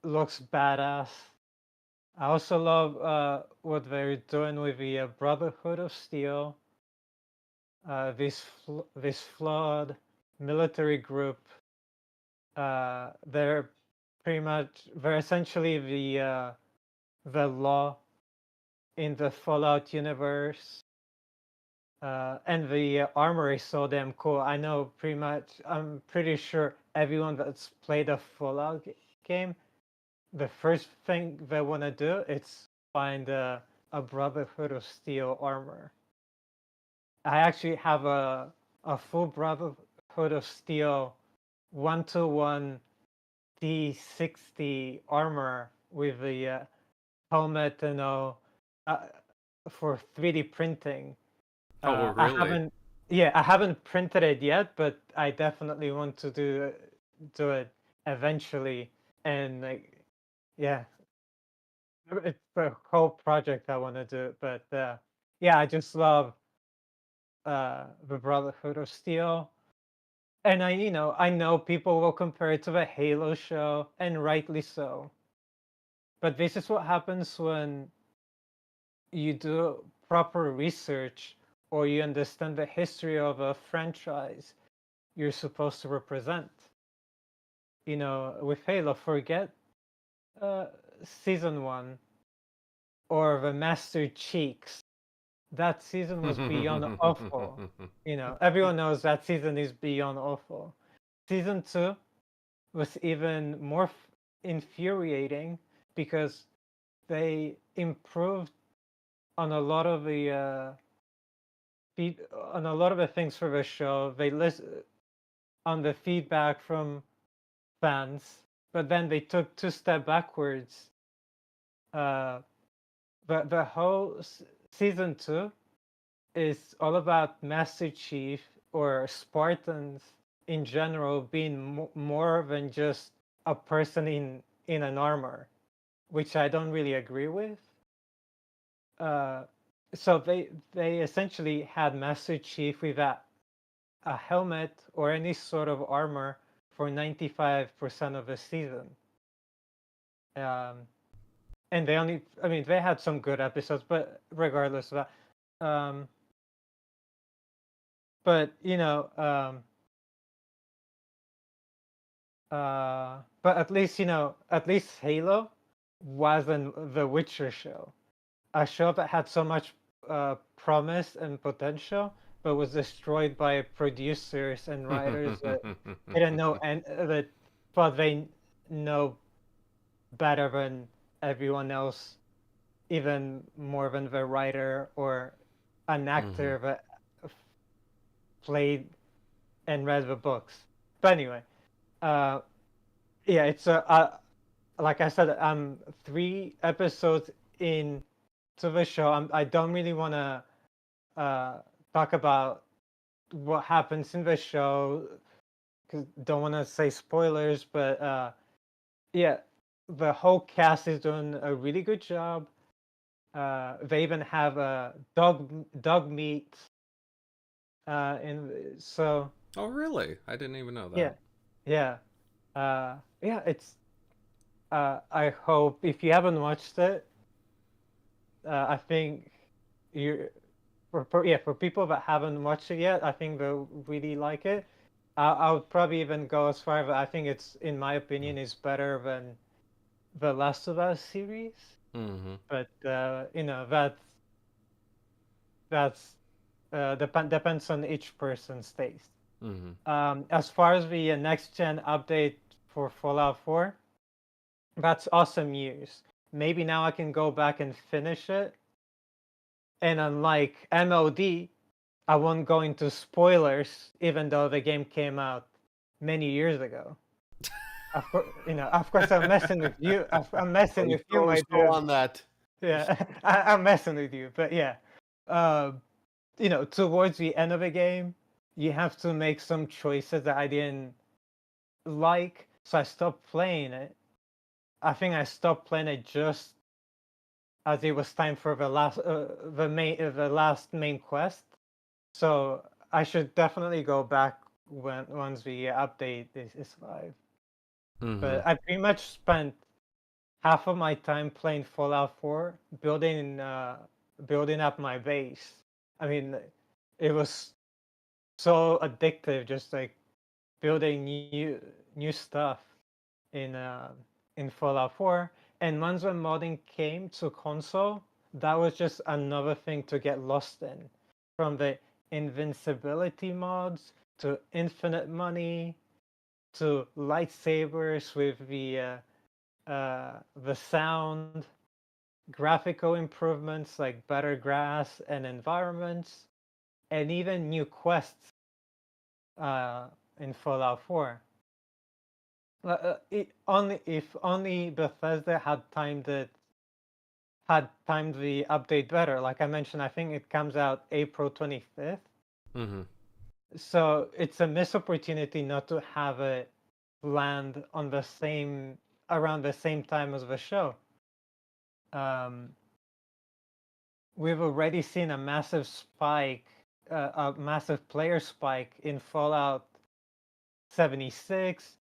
looks badass. I also love what they're doing with the Brotherhood of Steel. This flawed military group. They're essentially the law in the Fallout universe. And the armor is so damn cool. I'm pretty sure everyone that's played a Fallout game, the first thing they want to do is find a Brotherhood of Steel armor. I actually have a full Brotherhood of Steel 1-to-1 D60 armor with the helmet and all for 3D printing. Oh, really? I haven't printed it yet, but I definitely want to do it eventually. And like, yeah, it's the whole project I want to do. But yeah, I just love the Brotherhood of Steel. And I know people will compare it to the Halo show, and rightly so. But this is what happens when you do proper research or you understand the history of a franchise you're supposed to represent. With Halo, forget season 1 or the Master Cheeks. That season was beyond awful. Everyone knows that season is beyond awful. Season 2 was even more infuriating because they improved on a lot of the things for the show. They list on the feedback from fans, but then they took 2 steps backwards. The whole season 2 is all about Master Chief or Spartans in general being more than just a person in an armor, which I don't really agree with. So they essentially had Master Chief with a helmet or any sort of armor for 95% of the season. And they had some good episodes, but regardless of that, but but at least Halo wasn't the Witcher show, a show that had so much promise and potential, but was destroyed by producers and writers that didn't know and that thought they know better than everyone else, even more than the writer or an actor that played and read the books. But anyway, yeah, it's like I said, I'm 3 episodes into the show. I don't really want to talk about what happens in the show because don't want to say spoilers. But yeah, the whole cast is doing a really good job. They even have a dog meat. So. Oh, really? I didn't even know that. Yeah. Yeah. It's. I hope if you haven't watched it, I think you for people that haven't watched it yet, I think they'll really like it. I would probably even go as far as I think it's, in my opinion, is better than the Last of Us series. But that's depends on each person's taste. As far as the next gen update for Fallout 4, that's awesome news. Maybe now I can go back and finish it. And unlike MLD, I won't go into spoilers, even though the game came out many years ago. Of course, I'm messing with you. I'm messing with you, my dude. On that. Yeah, I'm messing with you. But yeah, towards the end of the game, you have to make some choices that I didn't like, so I stopped playing it. I think I stopped playing it just as it was time for the last main quest. So I should definitely go back once the update is live. But I pretty much spent half of my time playing Fallout 4, building up my base. I mean, it was so addictive, just like building new stuff in Fallout 4. And once when modding came to console, that was just another thing to get lost in. From the invincibility mods to infinite money to lightsabers with the sound, graphical improvements like better grass and environments, and even new quests in Fallout 4. If only Bethesda had timed the update better. Like I mentioned, I think it comes out April 25th. Mm-hmm. So it's a missed opportunity not to have it land on around the same time as the show. We've already seen a massive spike, a massive player spike in Fallout 76,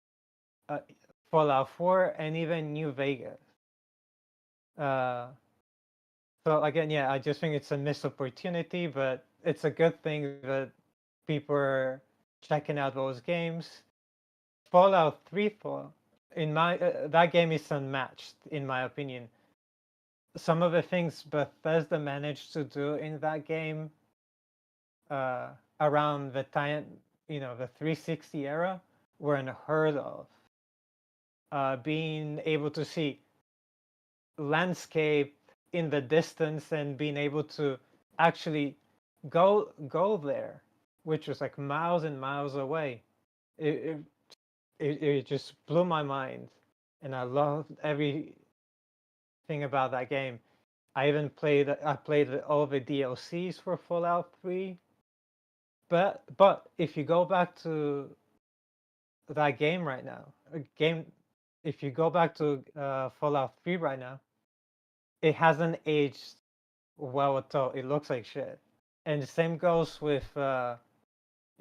Fallout 4, and even New Vegas. So again, yeah, I just think it's a missed opportunity, but it's a good thing that people are checking out those games. Fallout 3, that game is unmatched in my opinion. Some of the things Bethesda managed to do in that game around the time, the 360 era were unheard of. Being able to see landscape in the distance and being able to actually go there, which was like miles and miles away. It just blew my mind, and I loved everything about that game. I played all the DLCs for Fallout 3. But if you go back to that game right now, if you go back to Fallout 3 right now, it hasn't aged well at all. It looks like shit. And the same goes with Fallout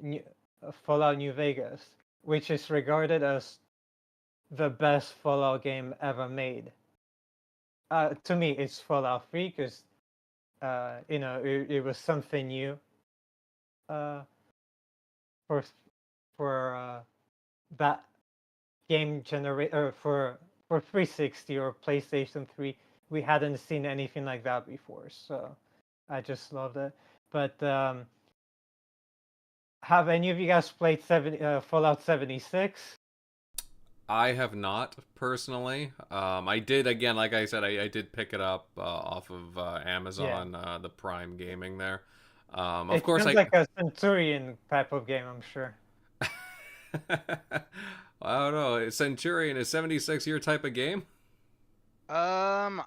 New Vegas, which is regarded as the best Fallout game ever made. To me, it's Fallout 3 because it was something new for that game for 360 or PlayStation 3. We hadn't seen anything like that before, so I just loved it. But have any of you guys played Fallout 76? I have not personally. I did, again, like I said, I did pick it up off of Amazon, the Prime Gaming there. Of course, it like a Centurion type of game, I'm sure. I don't know. Centurion is 76 your type of game? I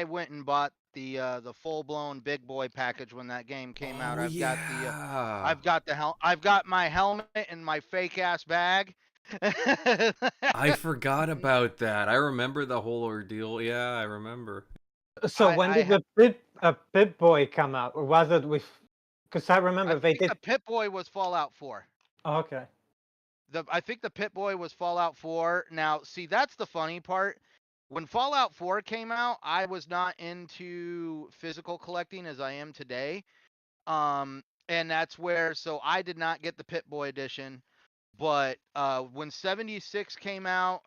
went and bought the full blown big boy package when that game came out. I've got my helmet and my fake ass bag. I forgot about that. I remember the whole ordeal. Yeah, I remember. So when did the Pip Boy come out, or was it with? Because I remember the Pip Boy was Fallout 4. Oh, okay. I think the Pip Boy was Fallout 4. Now, see, that's the funny part. When Fallout 4 came out, I was not into physical collecting as I am today. And that's where, so I did not get the Pip Boy edition. But when 76 came out,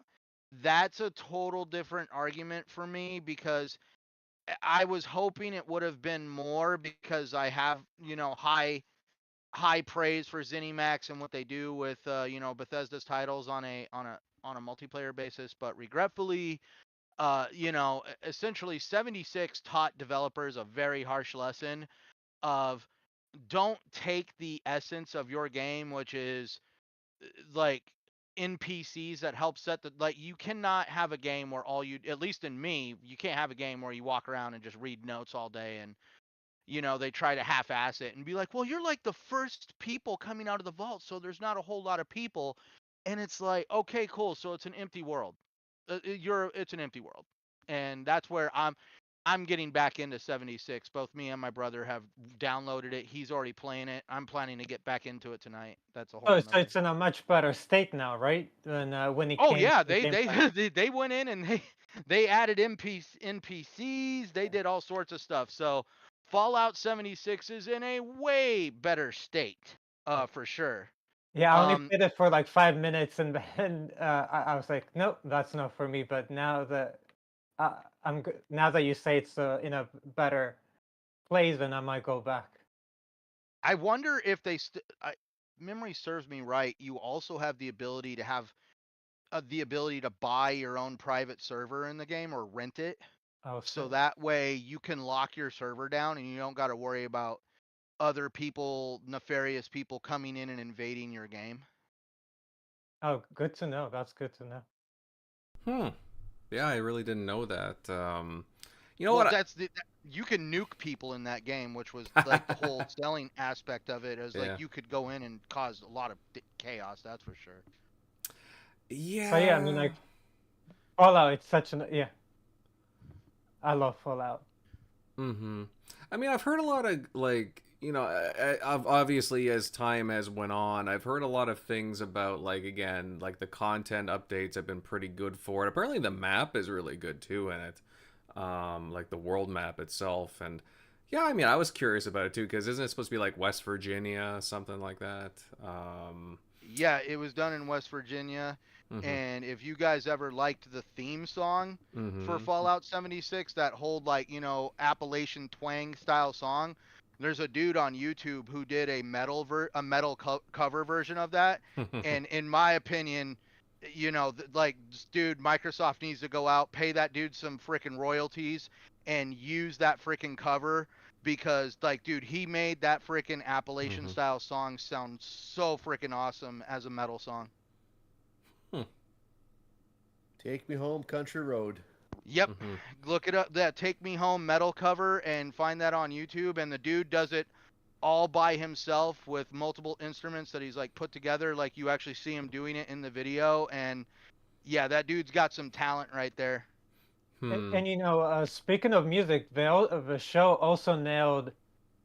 that's a total different argument for me because I was hoping it would have been more because I have, high praise for ZeniMax and what they do with Bethesda's titles on a multiplayer basis, but regretfully, essentially 76 taught developers a very harsh lesson of don't take the essence of your game, which is like NPCs that help set you cannot have a game where at least in me, you can't have a game where you walk around and just read notes all day and they try to half-ass it and be like, well, you're like the first people coming out of the vault, so there's not a whole lot of people. And it's like, okay, cool. So it's an empty world. It's an empty world. And that's where I'm getting back into 76. Both me and my brother have downloaded it. He's already playing it. I'm planning to get back into it tonight. That's a whole. So it's in a much better state now, right? Than when it came. Oh yeah, they went in and they added NPCs. They did all sorts of stuff. So Fallout 76 is in a way better state, for sure. Yeah, I only played it for like 5 minutes, and then I was like, nope, that's not for me. But now that now that you say it's in a better plays, then I might go back. I wonder if they memory serves me right. You also have the ability to have the ability to buy your own private server in the game or rent it. Oh, So shit. that way you can lock your server down and you don't got to worry about other people, nefarious people coming in and invading your game. Oh, good to know. That's good to know. Yeah, I really didn't know that. You know Well, what? you can nuke people in that game, which was like the whole selling aspect of it. Is Yeah. like you could go in and cause a lot of chaos. That's for sure. Yeah. But yeah, I mean, like Fallout. It's such an I love Fallout. Mm-hmm. I mean, I've heard a lot of, like, you know, I've obviously as time has went on, I've heard a lot of things about, like, again, like the content updates have been pretty good for it. Apparently the map is really good too in it. Like the world map itself. And yeah, I mean, I was curious about it too, because isn't it supposed to be like West Virginia, something like that? Yeah, it was done in West Virginia. And if you guys ever liked the theme song for Fallout 76, that whole, like, you know, Appalachian twang style song, there's a dude on YouTube who did a metal cover version of that. And in my opinion, you know, like, dude, Microsoft needs to go out, pay that dude some freaking royalties and use that freaking cover, because, like, dude, he made that freaking Appalachian style song sound so freaking awesome as a metal song. Take Me Home, Country Road. Yep. Look it up. That Take Me Home metal cover and find that on YouTube. And the dude does it all by himself with multiple instruments that he's like put together. Like you actually see him doing it in the video. And yeah, that dude's got some talent right there. And you know, speaking of music, the show also nailed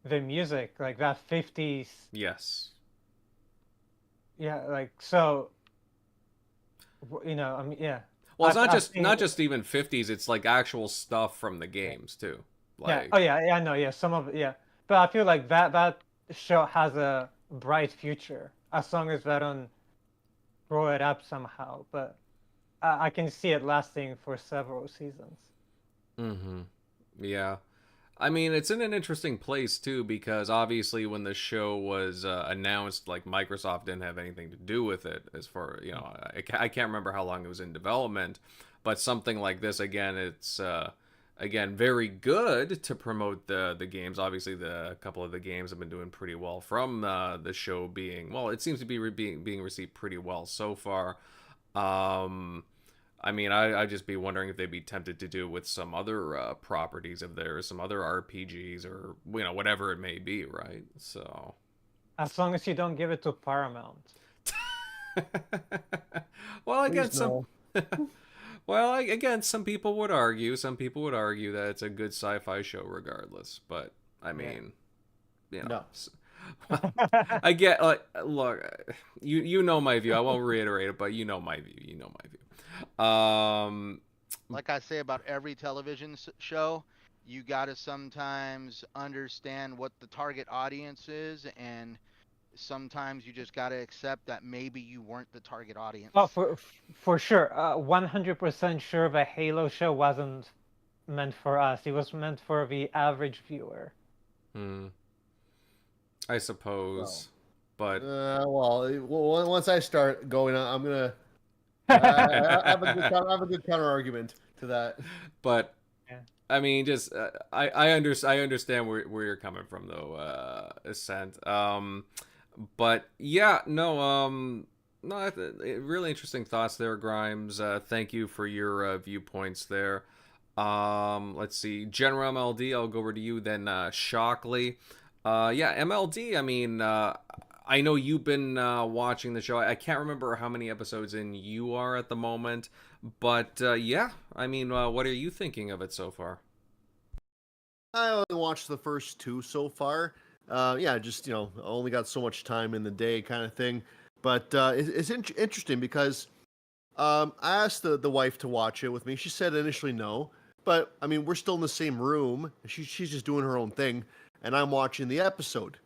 the music, like that 50s. Yes. Yeah, like, so, you know, I mean, yeah. Well, it's not just even 50s. It's like actual stuff from the games too. Like, yeah. Oh yeah, I know. Yeah, some of it. Yeah, but I feel like that show has a bright future as long as they don't grow it up somehow. But I can see it lasting for several seasons. Yeah. I mean, it's in an interesting place too, because obviously when the show was announced, like Microsoft didn't have anything to do with it. As far, you know, I can't remember how long it was in development, but something like this, again, it's again very good to promote the games. Obviously, a couple of the games have been doing pretty well from the show being, well, it seems to be being received pretty well so far. I mean, I'd just be wondering if they'd be tempted to do it with some other properties of theirs, some other RPGs, or, you know, whatever it may be, right? So, as long as you don't give it to Paramount. Well, again, well, again, some people would argue that it's a good sci-fi show, regardless. But I mean, you know. No. I get, like, look, you know my view. I won't reiterate it, but you know my view. You know my view. Like I say about every television show, you gotta sometimes understand what the target audience is, and sometimes you just gotta accept that maybe you weren't the target audience. Oh, for sure, 100% sure the Halo show wasn't meant for us. It was meant for the average viewer. I suppose, but well, once I start going, I'm gonna I have a good counter argument to that. But yeah. I mean, just I understand where you're coming from, though, Ascent. But yeah, no, really interesting thoughts there, Grimes. Thank you for your viewpoints there. Let's see, GeneralMLD, I'll go over to you then. Shockley. Yeah, MLD, I mean, I know you've been watching the show. I can't remember how many episodes in you are at the moment, but yeah, I mean, what are you thinking of it so far? I only watched the first 2 so far. Yeah, just, you know, only got so much time in the day kind of thing. But it's interesting because I asked the wife to watch it with me. She said initially no, but I mean, we're still in the same room. She's just doing her own thing, and I'm watching the episode.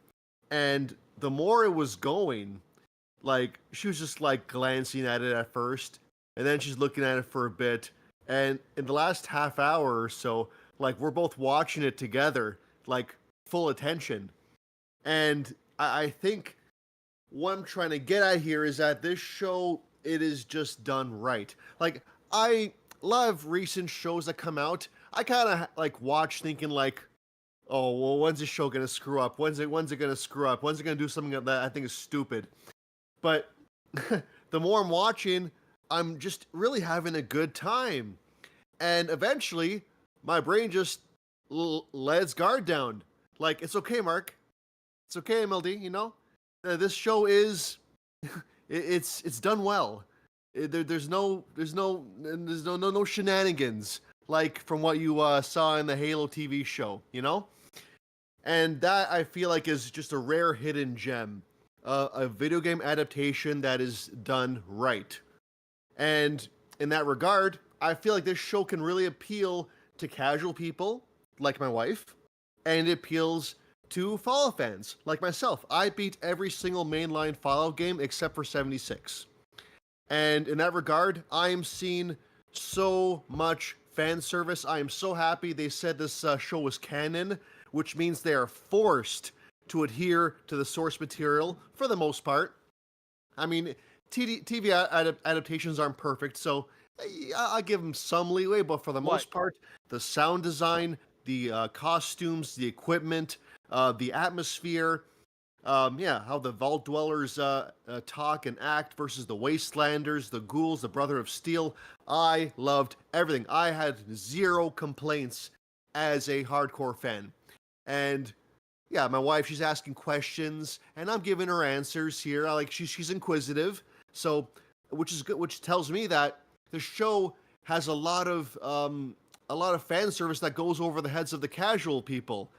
And the more it was going, like, she was just like glancing at it at first, and then she's looking at it for a bit. And in the last half hour or so, like, we're both watching it together. Like, full attention. And I think what I'm trying to get at here is that this show, it is just done right. Like, a lot of recent shows that come out, I kind of like watch thinking like, oh, well, when's this show gonna screw up? When's it gonna screw up? When's it gonna do something that I think is stupid? But the more I'm watching, I'm just really having a good time. And eventually, my brain just let its guard down. Like, it's okay, Mark. It's okay, MLD, you know? This show is, it's done well. There's no shenanigans like from what you saw in the Halo TV show, you know? And that, I feel like, is just a rare hidden gem. A video game adaptation that is done right. And in that regard, I feel like this show can really appeal to casual people, like my wife, and it appeals to Fallout fans, like myself. I beat every single mainline Fallout game except for 76. And in that regard, I am seeing so much fan service. I am so happy they said this show was canon, which means they are forced to adhere to the source material for the most part. I mean, TV adaptations aren't perfect, so I'll give them some leeway, but for the most part, the sound design, the costumes, the equipment, the atmosphere, how the Vault Dwellers talk and act versus the Wastelanders, the Ghouls, the Brother of Steel. I loved everything. I had zero complaints as a hardcore fan. And yeah, my wife, she's asking questions, and I'm giving her answers here. She's inquisitive, so which is good. Which tells me that the show has a lot of fan service that goes over the heads of the casual people,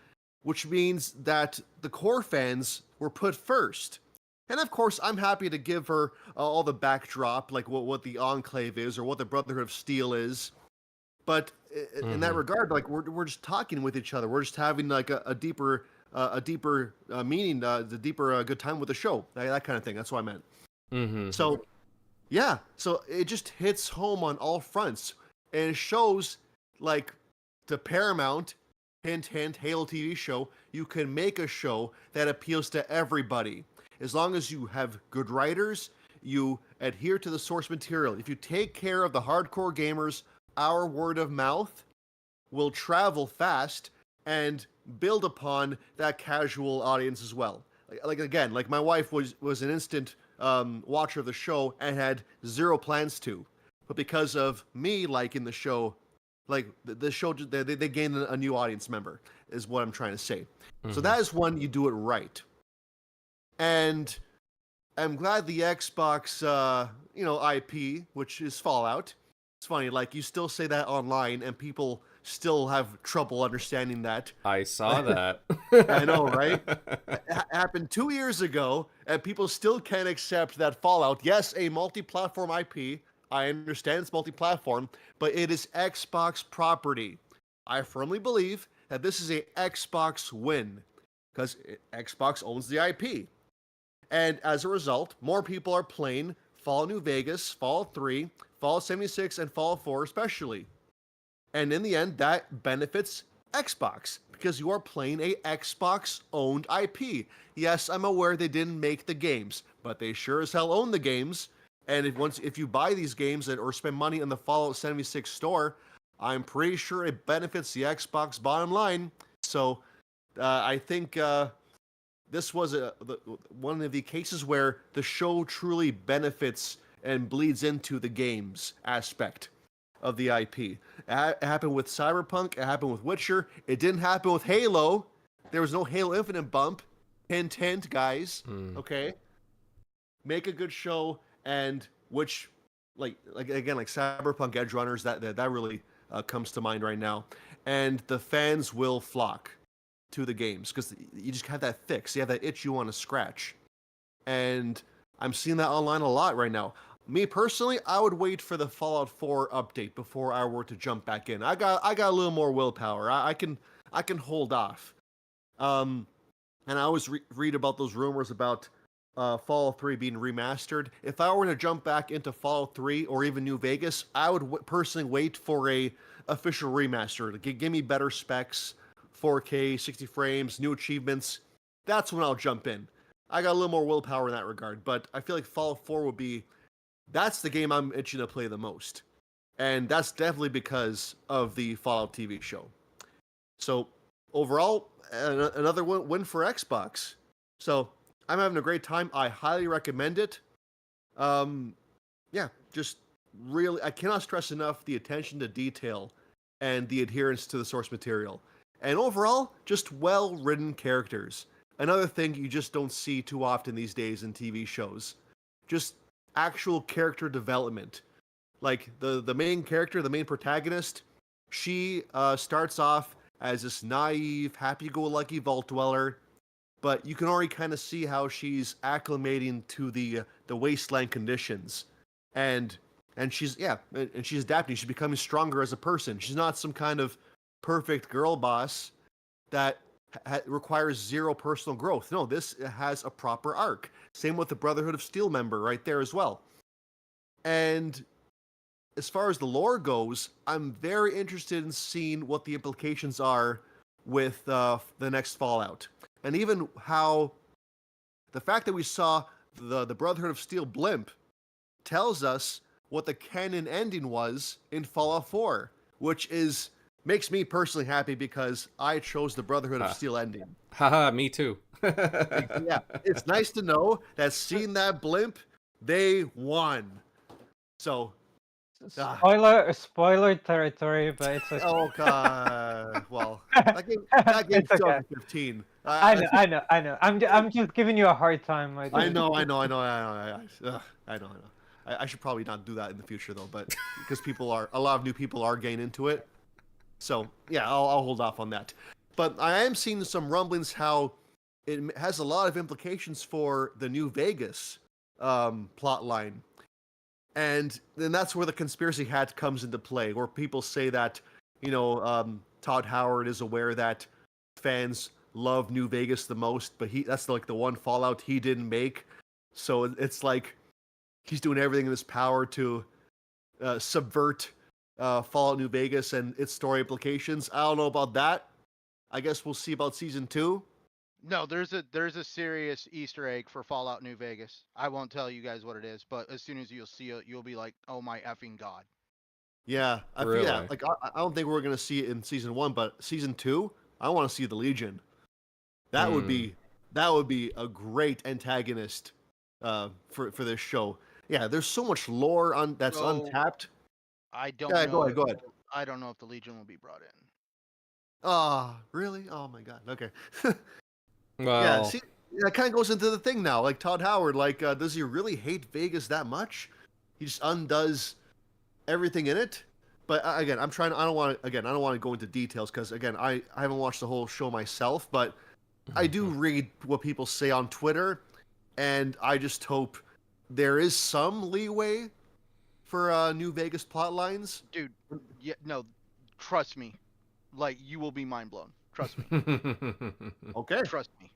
which means that the core fans were put first. And of course, I'm happy to give her all the backdrop, like what the Enclave is or what the Brotherhood of Steel is. But in that regard, like we're just talking with each other. We're just having like a deeper meaning, the deeper good time with the show, that kind of thing. That's what I meant. Mm-hmm. So, yeah, so it just hits home on all fronts, and it shows like to Paramount, hint hint, Halo TV show, you can make a show that appeals to everybody as long as you have good writers, you adhere to the source material. If you take care of the hardcore gamers, our word of mouth will travel fast and build upon that casual audience as well. Like my wife was an instant watcher of the show and had zero plans to, but because of me liking the show, like the show, they gained a new audience member, is what I'm trying to say. Mm-hmm. So that is when you do it right. And I'm glad the Xbox, IP, which is Fallout. It's funny, like you still say that online, and people still have trouble understanding that. I saw that. I know, right? It happened 2 years ago, and people still can't accept that Fallout, yes, a multi-platform IP. I understand it's multi-platform, but it is Xbox property. I firmly believe that this is a Xbox win, because Xbox owns the IP. And as a result, more people are playing Fallout New Vegas, Fallout 3, Fallout 76, and Fallout 4 especially. And in the end, that benefits Xbox, because you are playing a Xbox-owned IP. Yes, I'm aware they didn't make the games, but they sure as hell own the games. And if you buy these games or spend money in the Fallout 76 store, I'm pretty sure it benefits the Xbox bottom line. So I think this was one of the cases where the show truly benefits and bleeds into the games aspect of the IP. It happened with Cyberpunk. It happened with Witcher. It didn't happen with Halo. There was no Halo Infinite bump. Hint, hint, guys. Okay? Make a good show, and which, like Cyberpunk Edge Runners, that really comes to mind right now. And the fans will flock to the games, because you just have that fix. You have that itch you want to scratch. And I'm seeing that online a lot right now. Me personally, I would wait for the Fallout 4 update before I were to jump back in. I got a little more willpower. I can hold off. And I always read about those rumors about Fallout 3 being remastered. If I were to jump back into Fallout 3 or even New Vegas, I would personally wait for a official remaster to give me better specs, 4K, 60 frames, new achievements, that's when I'll jump in. I got a little more willpower in that regard, but I feel like Fallout 4 that's the game I'm itching to play the most. And that's definitely because of the Fallout TV show. So overall, another win for Xbox. So I'm having a great time. I highly recommend it. Just really, I cannot stress enough the attention to detail and the adherence to the source material. And overall, just well-written characters. Another thing you just don't see too often these days in TV shows. Just actual character development. Like the main character, the main protagonist, she starts off as this naive, happy-go-lucky vault dweller, but you can already kind of see how she's acclimating to the wasteland conditions, and she's adapting. She's becoming stronger as a person. She's not some kind of perfect girl boss that requires zero personal growth. No, this has a proper arc. Same with the Brotherhood of Steel member right there as well. And as far as the lore goes, I'm very interested in seeing what the implications are with the next Fallout. And even how the fact that we saw the Brotherhood of Steel blimp tells us what the canon ending was in Fallout 4, which makes me personally happy because I chose the Brotherhood of Steel ending. Haha, me too. Yeah, it's nice to know that seeing that blimp, they won. So, spoiler territory, but it's a... oh god. Well, that game's It's okay. 2015. I know. I'm just giving you a hard time. I know. I should probably not do that in the future though, but because a lot of new people are getting into it. So yeah, I'll hold off on that. But I am seeing some rumblings how it has a lot of implications for the New Vegas plot line. And then that's where the conspiracy hat comes into play, where people say that, Todd Howard is aware that fans love New Vegas the most, but that's like the one Fallout he didn't make. So it's like he's doing everything in his power to subvert Fallout New Vegas and its story implications. I don't know about that. I guess we'll see about season 2. No, there's a serious Easter egg for Fallout New Vegas. I won't tell you guys what it is, but as soon as you'll see it, you'll be like, "Oh my effing god!" Yeah, Really? Like I don't think we're gonna see it in season 1, but season 2, I want to see the Legion. That would be a great antagonist for this show. Yeah, there's so much lore that's untapped. I don't Yeah, know. go ahead. I don't know if the Legion will be brought in. Really? Oh my god. Okay. Well, Yeah, see, that kind of goes into the thing now. Like Todd Howard, does he really hate Vegas that much? He just undoes everything in it. But again, I don't want to go into details because again, I haven't watched the whole show myself, but I do read what people say on Twitter, and I just hope there is some leeway for New Vegas plot lines. Dude, yeah, no, trust me. Like, you will be mind blown. Trust me. Okay. Trust me.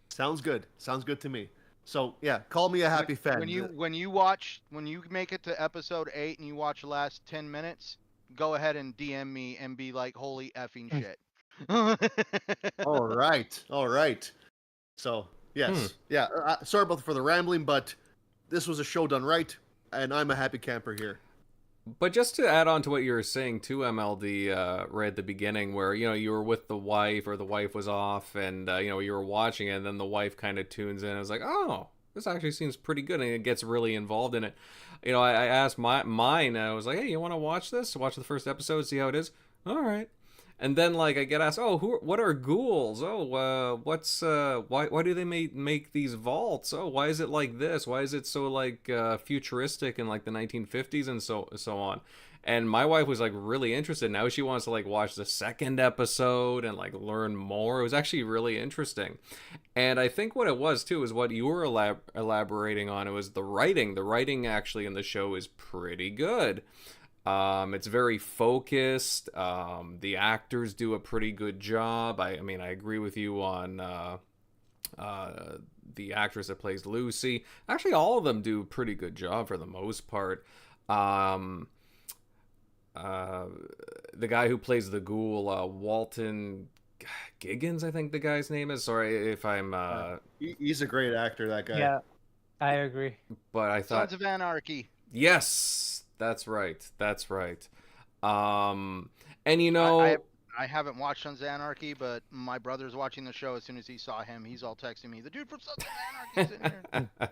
Sounds good. Sounds good to me. So yeah, call me a happy fan. When you make it to episode 8 and you watch the last 10 minutes, go ahead and DM me and be like, "Holy effing shit." All right. So yes, yeah. Sorry for the rambling, but this was a show done right, and I'm a happy camper here. But just to add on to what you were saying too, MLD, right at the beginning, where you were with the wife or the wife was off, and you were watching it, and then the wife kind of tunes in. I was like, oh, this actually seems pretty good, and it gets really involved in it. I asked mine, I was like, hey, you want to watch this? Watch the first episode, see how it is. All right. And then I get asked, oh, what are ghouls? Oh, why do they make these vaults? Oh, why is it like this? Why is it so futuristic in the 1950s and so on? And my wife was really interested. Now she wants to watch the second episode and learn more. It was actually really interesting. And I think what it was too is what you were elaborating on. It was the writing. The writing actually in the show is pretty good. It's very focused. The actors do a pretty good job. I agree with you on the actress that plays Lucy. Actually, all of them do a pretty good job for the most part. The guy who plays the ghoul, Walton Giggins, I think the guy's name is. Sorry if I'm He's a great actor, that guy. Yeah, I agree. but I thought Sons of Anarchy. yes, that's right. That's right. And you I, know, I I haven't watched Sons of Anarchy, but my brother's watching the show. As soon as he saw him, he's all texting me, "The dude from Sons of Anarchy's in here."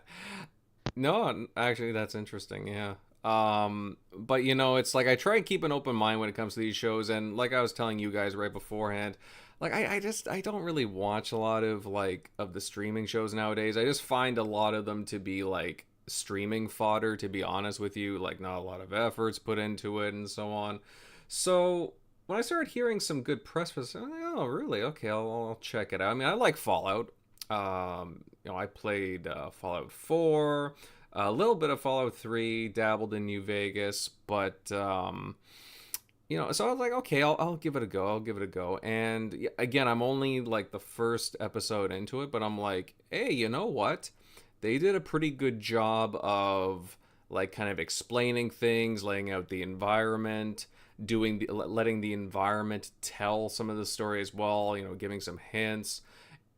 no, actually, that's interesting. Yeah. But you know, it's like I try and keep an open mind when it comes to these shows, and like I was telling you guys right beforehand, like I don't really watch a lot of of the streaming shows nowadays. I just find a lot of them to be like streaming fodder, to be honest with you, like not a lot of efforts put into it and so on. So when I started hearing some good press for this, I'm like, oh really? Okay, I'll check it out. I mean, I like Fallout. I played Fallout 4, a little bit of Fallout 3, dabbled in New Vegas, but so I was like, okay, I'll give it a go. I'll give it a go. And again, I'm only like the first episode into it, but I'm like, hey, you know what? They did a pretty good job of like kind of explaining things, laying out the environment, letting the environment tell some of the story as well, giving some hints.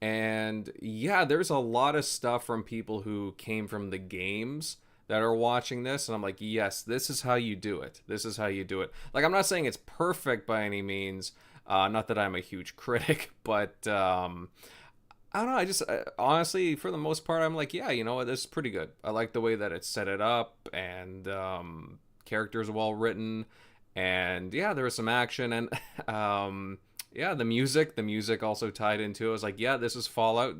And yeah, there's a lot of stuff from people who came from the games that are watching this, and I'm like, yes, this is how you do it. This is how you do it. Like, I'm not saying it's perfect by any means. Not that I'm a huge critic, but I don't know. I just honestly, for the most part, I'm like, yeah, you know what, this is pretty good. I like the way that it set it up, and characters are well written, and yeah, there was some action, and yeah, the music also tied into it. I was like, yeah, this is Fallout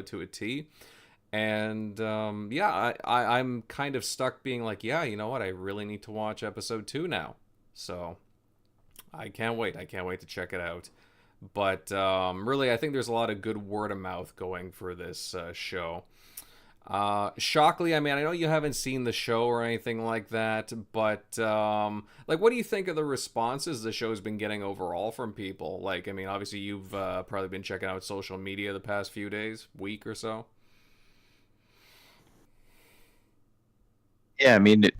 to a T. And yeah, I'm kind of stuck being like, yeah, you know what, I really need to watch episode 2 now. So I can't wait to check it out. But really, I think there's a lot of good word of mouth going for this show. Shockley, I mean, I know you haven't seen the show or anything like that, but what do you think of the responses the show's been getting overall from people? Like, I mean, obviously you've probably been checking out social media the past few days, week or so. Yeah, I mean, it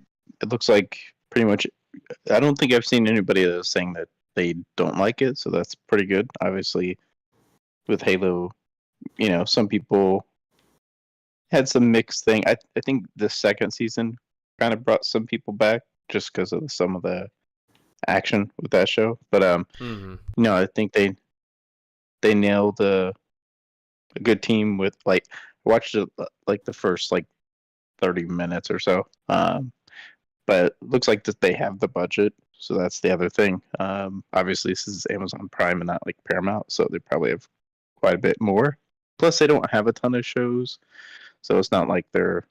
looks like pretty much. I don't think I've seen anybody that's saying that they don't like it, so that's pretty good. Obviously, with Halo, some people had some mixed thing. I think the second season kind of brought some people back just because of some of the action with that show. But I think they nailed a good team with I watched it like the first 30 minutes or so. But it looks like that they have the budget, so that's the other thing. Obviously, this is Amazon Prime and not like Paramount, so they probably have quite a bit more. Plus, they don't have a ton of shows, so it's not like they're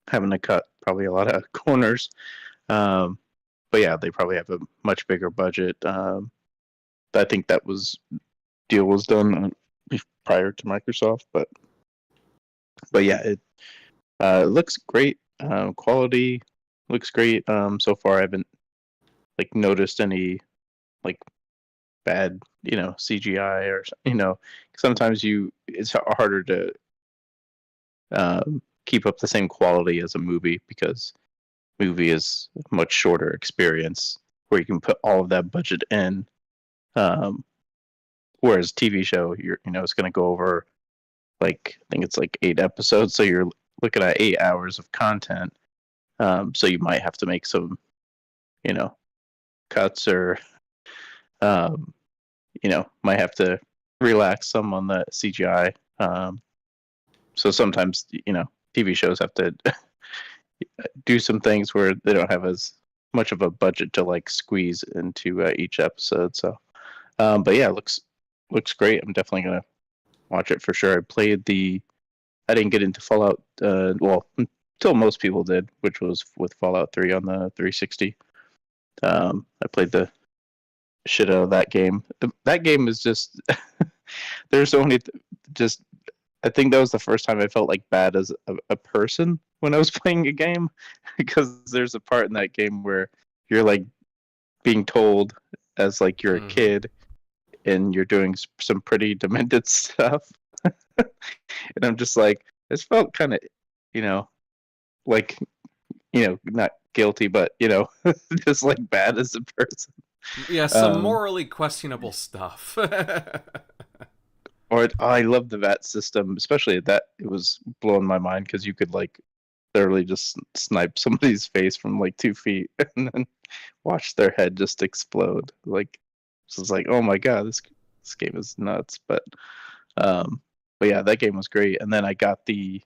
having to cut probably a lot of corners. But yeah, they probably have a much bigger budget. I think deal was done prior to Microsoft, but yeah, it looks great. Quality looks great. So far I haven't noticed any bad CGI or sometimes it's harder to keep up the same quality as a movie because movie is a much shorter experience where you can put all of that budget in. Whereas TV show, it's going to go over I think it's 8 episodes, so you're looking at 8 hours of content. So you might have to make some, cuts or, might have to relax some on the CGI. So sometimes, TV shows have to do some things where they don't have as much of a budget to squeeze into each episode. So, but yeah, it looks great. I'm definitely gonna watch it for sure. I didn't get into Fallout, until most people did, which was with Fallout 3 on the 360. I played the shit out of that game. That game is just, there's only just, I think that was the first time I felt bad as a person when I was playing a game, because there's a part in that game where you're being told as you're a kid and you're doing some pretty demented stuff. And I'm just this felt kind of, not guilty, but, just bad as a person. Yeah, some morally questionable stuff. I love the VAT system, especially that. It was blowing my mind because you could like literally just snipe somebody's face from like 2 feet and then watch their head just explode. Like, so it's like, oh my god, this game is nuts. But yeah, that game was great. And then I got they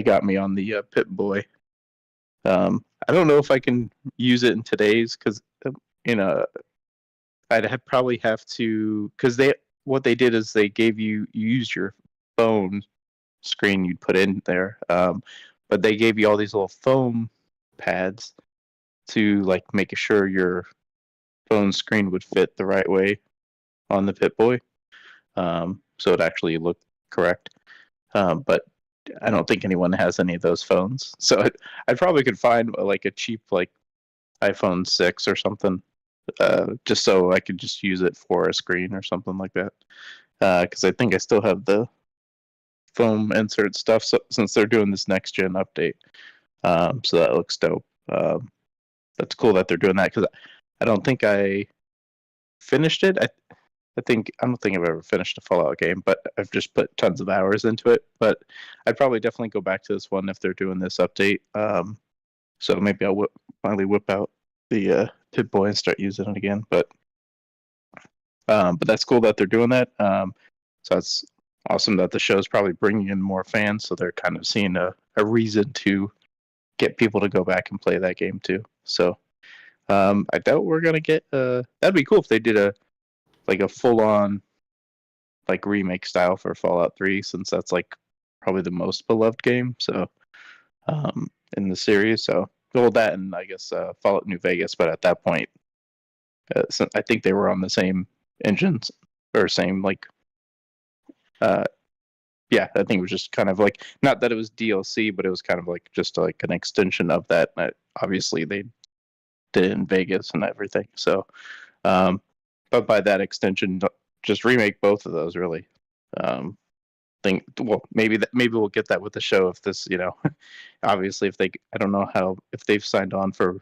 got me on the Pip-Boy. I don't know if I can use it in today's because you know probably have to, because what they did is they gave you used your phone screen you'd put in there, but they gave you all these little foam pads to like make sure your phone screen would fit the right way on the Pip-Boy, so it actually looked correct. But I don't think anyone has any of those phones, so I probably could find like a cheap like iPhone 6 or something, just so I could just use it for a screen or something like that. Because I think I still have the foam insert stuff, since they're doing this next gen update. So that looks dope. That's cool that they're doing that, because I don't think I finished it. I don't think I've ever finished a Fallout game, but I've just put tons of hours into it. But I'd probably definitely go back to this one if they're doing this update. So maybe I'll finally whip out the Pip-Boy and start using it again. But that's cool that they're doing that. So it's awesome that the show's probably bringing in more fans, so they're kind of seeing a reason to get people to go back and play that game too. So I doubt we're gonna get. That'd be cool if they did a full-on like remake style for Fallout 3, since that's like probably the most beloved game. So in the series, so well, that and I guess Fallout New Vegas, but at that point, I think they were on the same engines or same like. Yeah, I think it was just kind of like, not that it was DLC, but it was kind of like just like an extension of that. Obviously, they did it in Vegas and everything. So, but by that extension, just remake both of those. Really, maybe we'll get that with the show if this, obviously I don't know if they've signed on for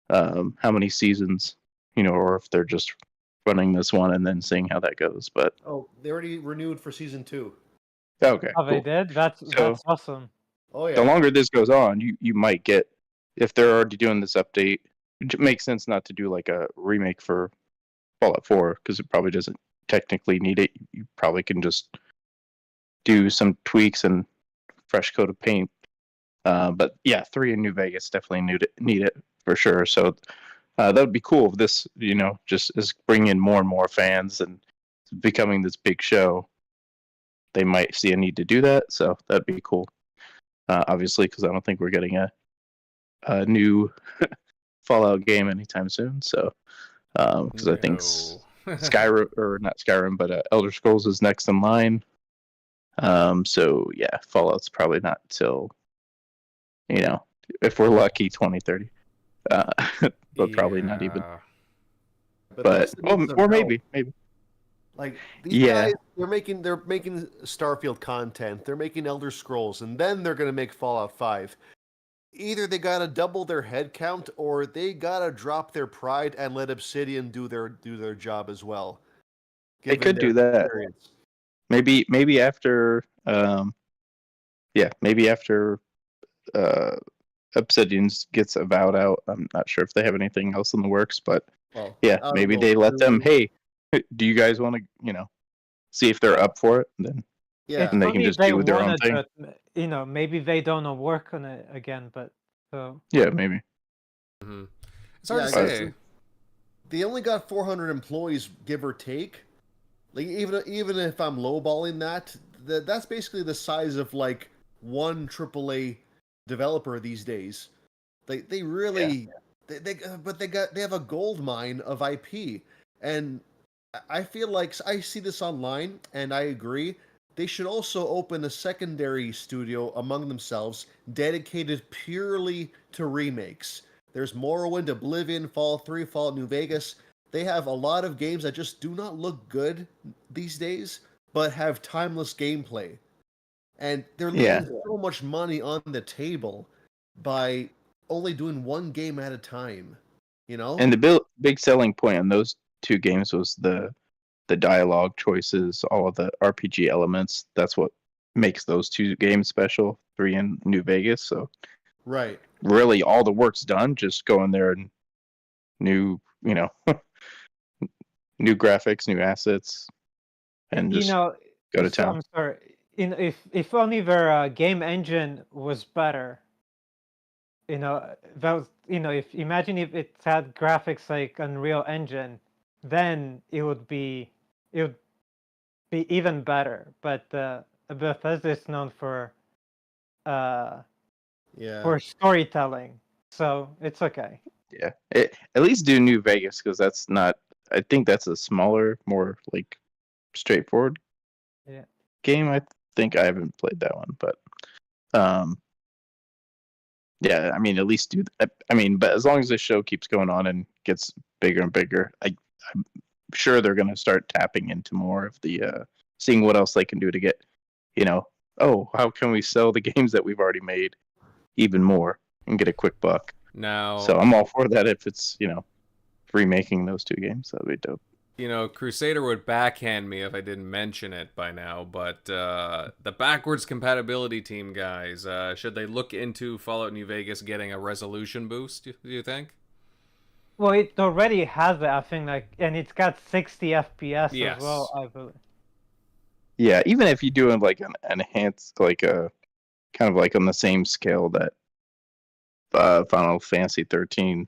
how many seasons, or if they're just running this one and then seeing how that goes. But they already renewed for season 2. Okay. Oh, they did? That's awesome. Oh yeah. The longer this goes on, you might get, if they're already doing this update, it makes sense not to do like a remake for Fallout 4, because it probably doesn't technically need it. You probably can just do some tweaks and fresh coat of paint. But yeah, 3 in New Vegas definitely need it for sure. So that would be cool if this, just is bringing in more and more fans and becoming this big show. They might see a need to do that, so that'd be cool. Obviously, because I don't think we're getting a new Fallout game anytime soon. So, because I think Skyrim, or not Skyrim, but Elder Scrolls is next in line. So yeah, Fallout's probably not till, if we're lucky, 2030. But probably not even. But or maybe. Like these guys, they're making Starfield content, they're making Elder Scrolls, and then they're gonna make Fallout 5. Either they gotta double their head count, or they gotta drop their pride and let Obsidian do their job as well. They could do that. Experience. Maybe after, maybe after Obsidian gets Avowed out. I'm not sure if they have anything else in the works, but maybe they let them. Hey, do you guys want to, see if they're up for it? And then, and they can just do their own thing. But, maybe they don't know work on it again, but so. Yeah, maybe. Mm-hmm. It's hard to say. They only got 400 employees, give or take. Like even if I'm lowballing that's basically the size of like one AAA developer these days. They really they have a gold mine of IP, and I feel like I see this online, and I agree. They should also open a secondary studio among themselves dedicated purely to remakes. There's Morrowind, Oblivion, Fallout 3, Fallout New Vegas. They have a lot of games that just do not look good these days, but have timeless gameplay. And they're leaving so much money on the table by only doing one game at a time. You know? And the big selling point on those two games was the dialogue choices, all of the RPG elements. That's what makes those two games special. 3 in New Vegas. So Right. really, all the work's done. Just go in there and new, new graphics, new assets, and You just know, go to so town. I'm sorry. If only their game engine was better. That was, if imagine if it had graphics like Unreal Engine, then it would be even better. But Bethesda is known for Yeah. storytelling, so it's okay. Yeah, at least do New Vegas because that's not. I think that's a smaller, more like straightforward Yeah. game. I think I haven't played that one, but yeah. I mean, at least do. I mean, but as long as the show keeps going on and gets bigger and bigger, I'm sure they're gonna start tapping into more of the seeing what else they can do to get, oh, how can we sell the games that we've already made even more and get a quick buck. Now, So I'm all for that if it's, remaking those two games. That'd be dope. Crusader would backhand me if I didn't mention it by now, but the backwards compatibility team guys, should they look into Fallout New Vegas getting a resolution boost, do you think? Well, it already has that, I think, and it's got 60 FPS Yes. as well, I believe. Yeah, even if you do it like an enhanced, like a kind of like on the same scale that Final Fantasy 13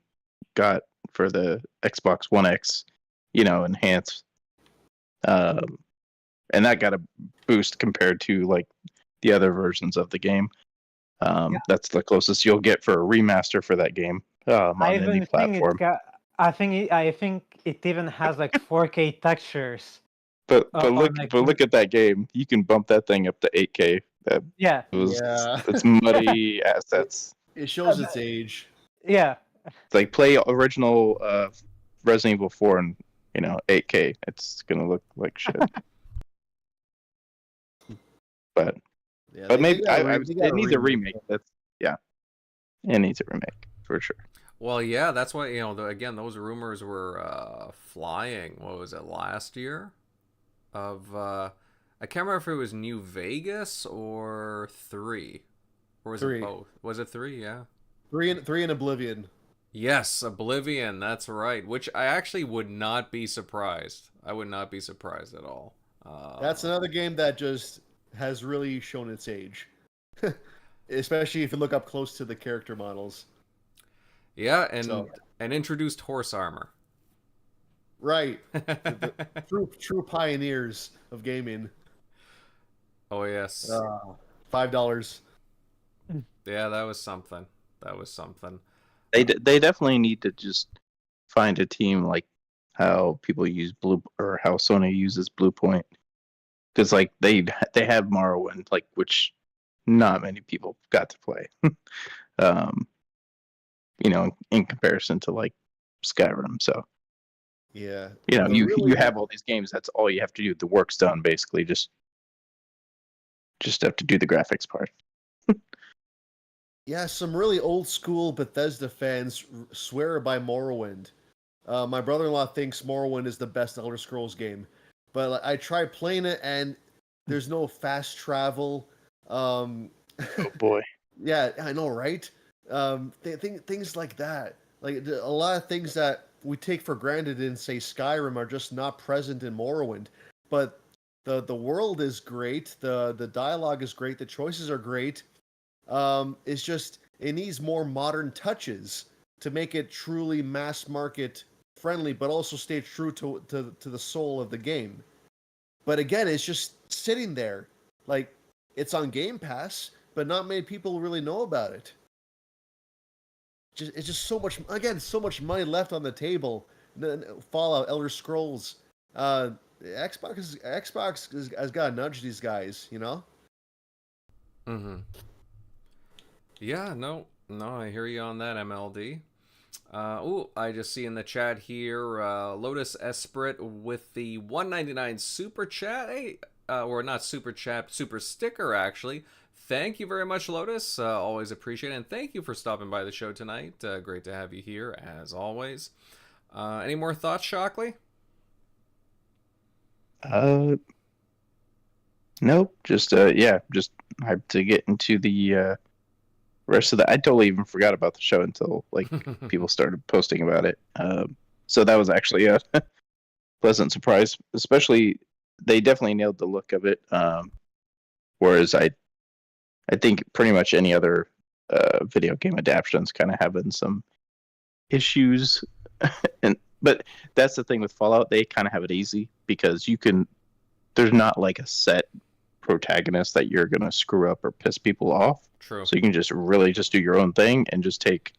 got for the Xbox One X, enhanced, and that got a boost compared to like the other versions of the game. That's the closest you'll get for a remaster for that game on any platform. I think it even has like 4K textures. But look at that game. You can bump that thing up to 8K. Yeah. It's muddy assets. It shows its age. Yeah. It's like play original Resident Evil 4 in 8K. It's gonna look like shit. But maybe it needs a remake. It needs a remake for sure. Well, yeah, that's why again those rumors were flying. What was it, last year? I can't remember if it was New Vegas or 3, or was 3. it both? Was it 3? Yeah. 3 in Oblivion. Yes, Oblivion. That's right. Which I actually would not be surprised. I would not be surprised at all. That's another game that just has really shown its age, especially if you look up close to the character models. Yeah, and introduced horse armor. Right. True pioneers of gaming. Oh, yes. $5. Yeah, that was something. They definitely need to just find a team like how people use how Sony uses Bluepoint, because like they have Morrowind, like which not many people got to play. In comparison to like Skyrim. So yeah, you have all these games. That's all you have to do. The work's done basically. Just have to do the graphics part. Yeah, some really old school Bethesda fans swear by Morrowind. My brother-in-law thinks Morrowind is the best Elder Scrolls game, but I tried playing it and there's no fast travel. Oh boy. Yeah, I know, right? Things like that. Like a lot of things that we take for granted in, say, Skyrim are just not present in Morrowind. But the world is great. The dialogue is great. The choices are great. It's just it needs more modern touches to make it truly mass market friendly, but also stay true to the soul of the game. But again, it's just sitting there, like it's on Game Pass, but not many people really know about it. It's just so much money left on the table. Fallout, Elder Scrolls, Xbox has got to nudge these guys, Mm-hmm. Yeah, no, I hear you on that, MLD. I just see in the chat here, Lotus Esprit with the $1.99 super chat. Hey, or not super chat, super sticker actually. Thank you very much, Lotus. Always appreciate it, and thank you for stopping by the show tonight. Great to have you here as always. Any more thoughts, Shockley? Nope. Just just hyped to get into the rest of the. I totally even forgot about the show until like people started posting about it. So that was actually a pleasant surprise. Especially, they definitely nailed the look of it. Whereas I think pretty much any other video game adaptations kind of having some issues, but that's the thing with Fallout. They kind of have it easy because there's not like a set protagonist that you're gonna screw up or piss people off. True. So you can just really just do your own thing and just take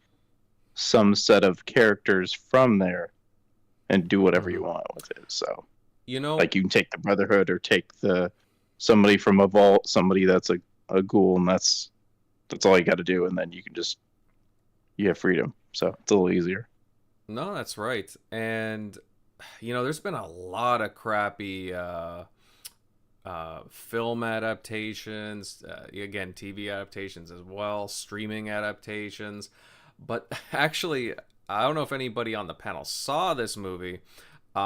some set of characters from there and do whatever you want with it. So like you can take the Brotherhood or take somebody from a vault, somebody that's a ghoul, and that's all you got to do, and then you have freedom. So it's a little easier. No, that's right. And there's been a lot of crappy film adaptations, again, TV adaptations as well, streaming adaptations. But actually, I don't know if anybody on the panel saw this movie, but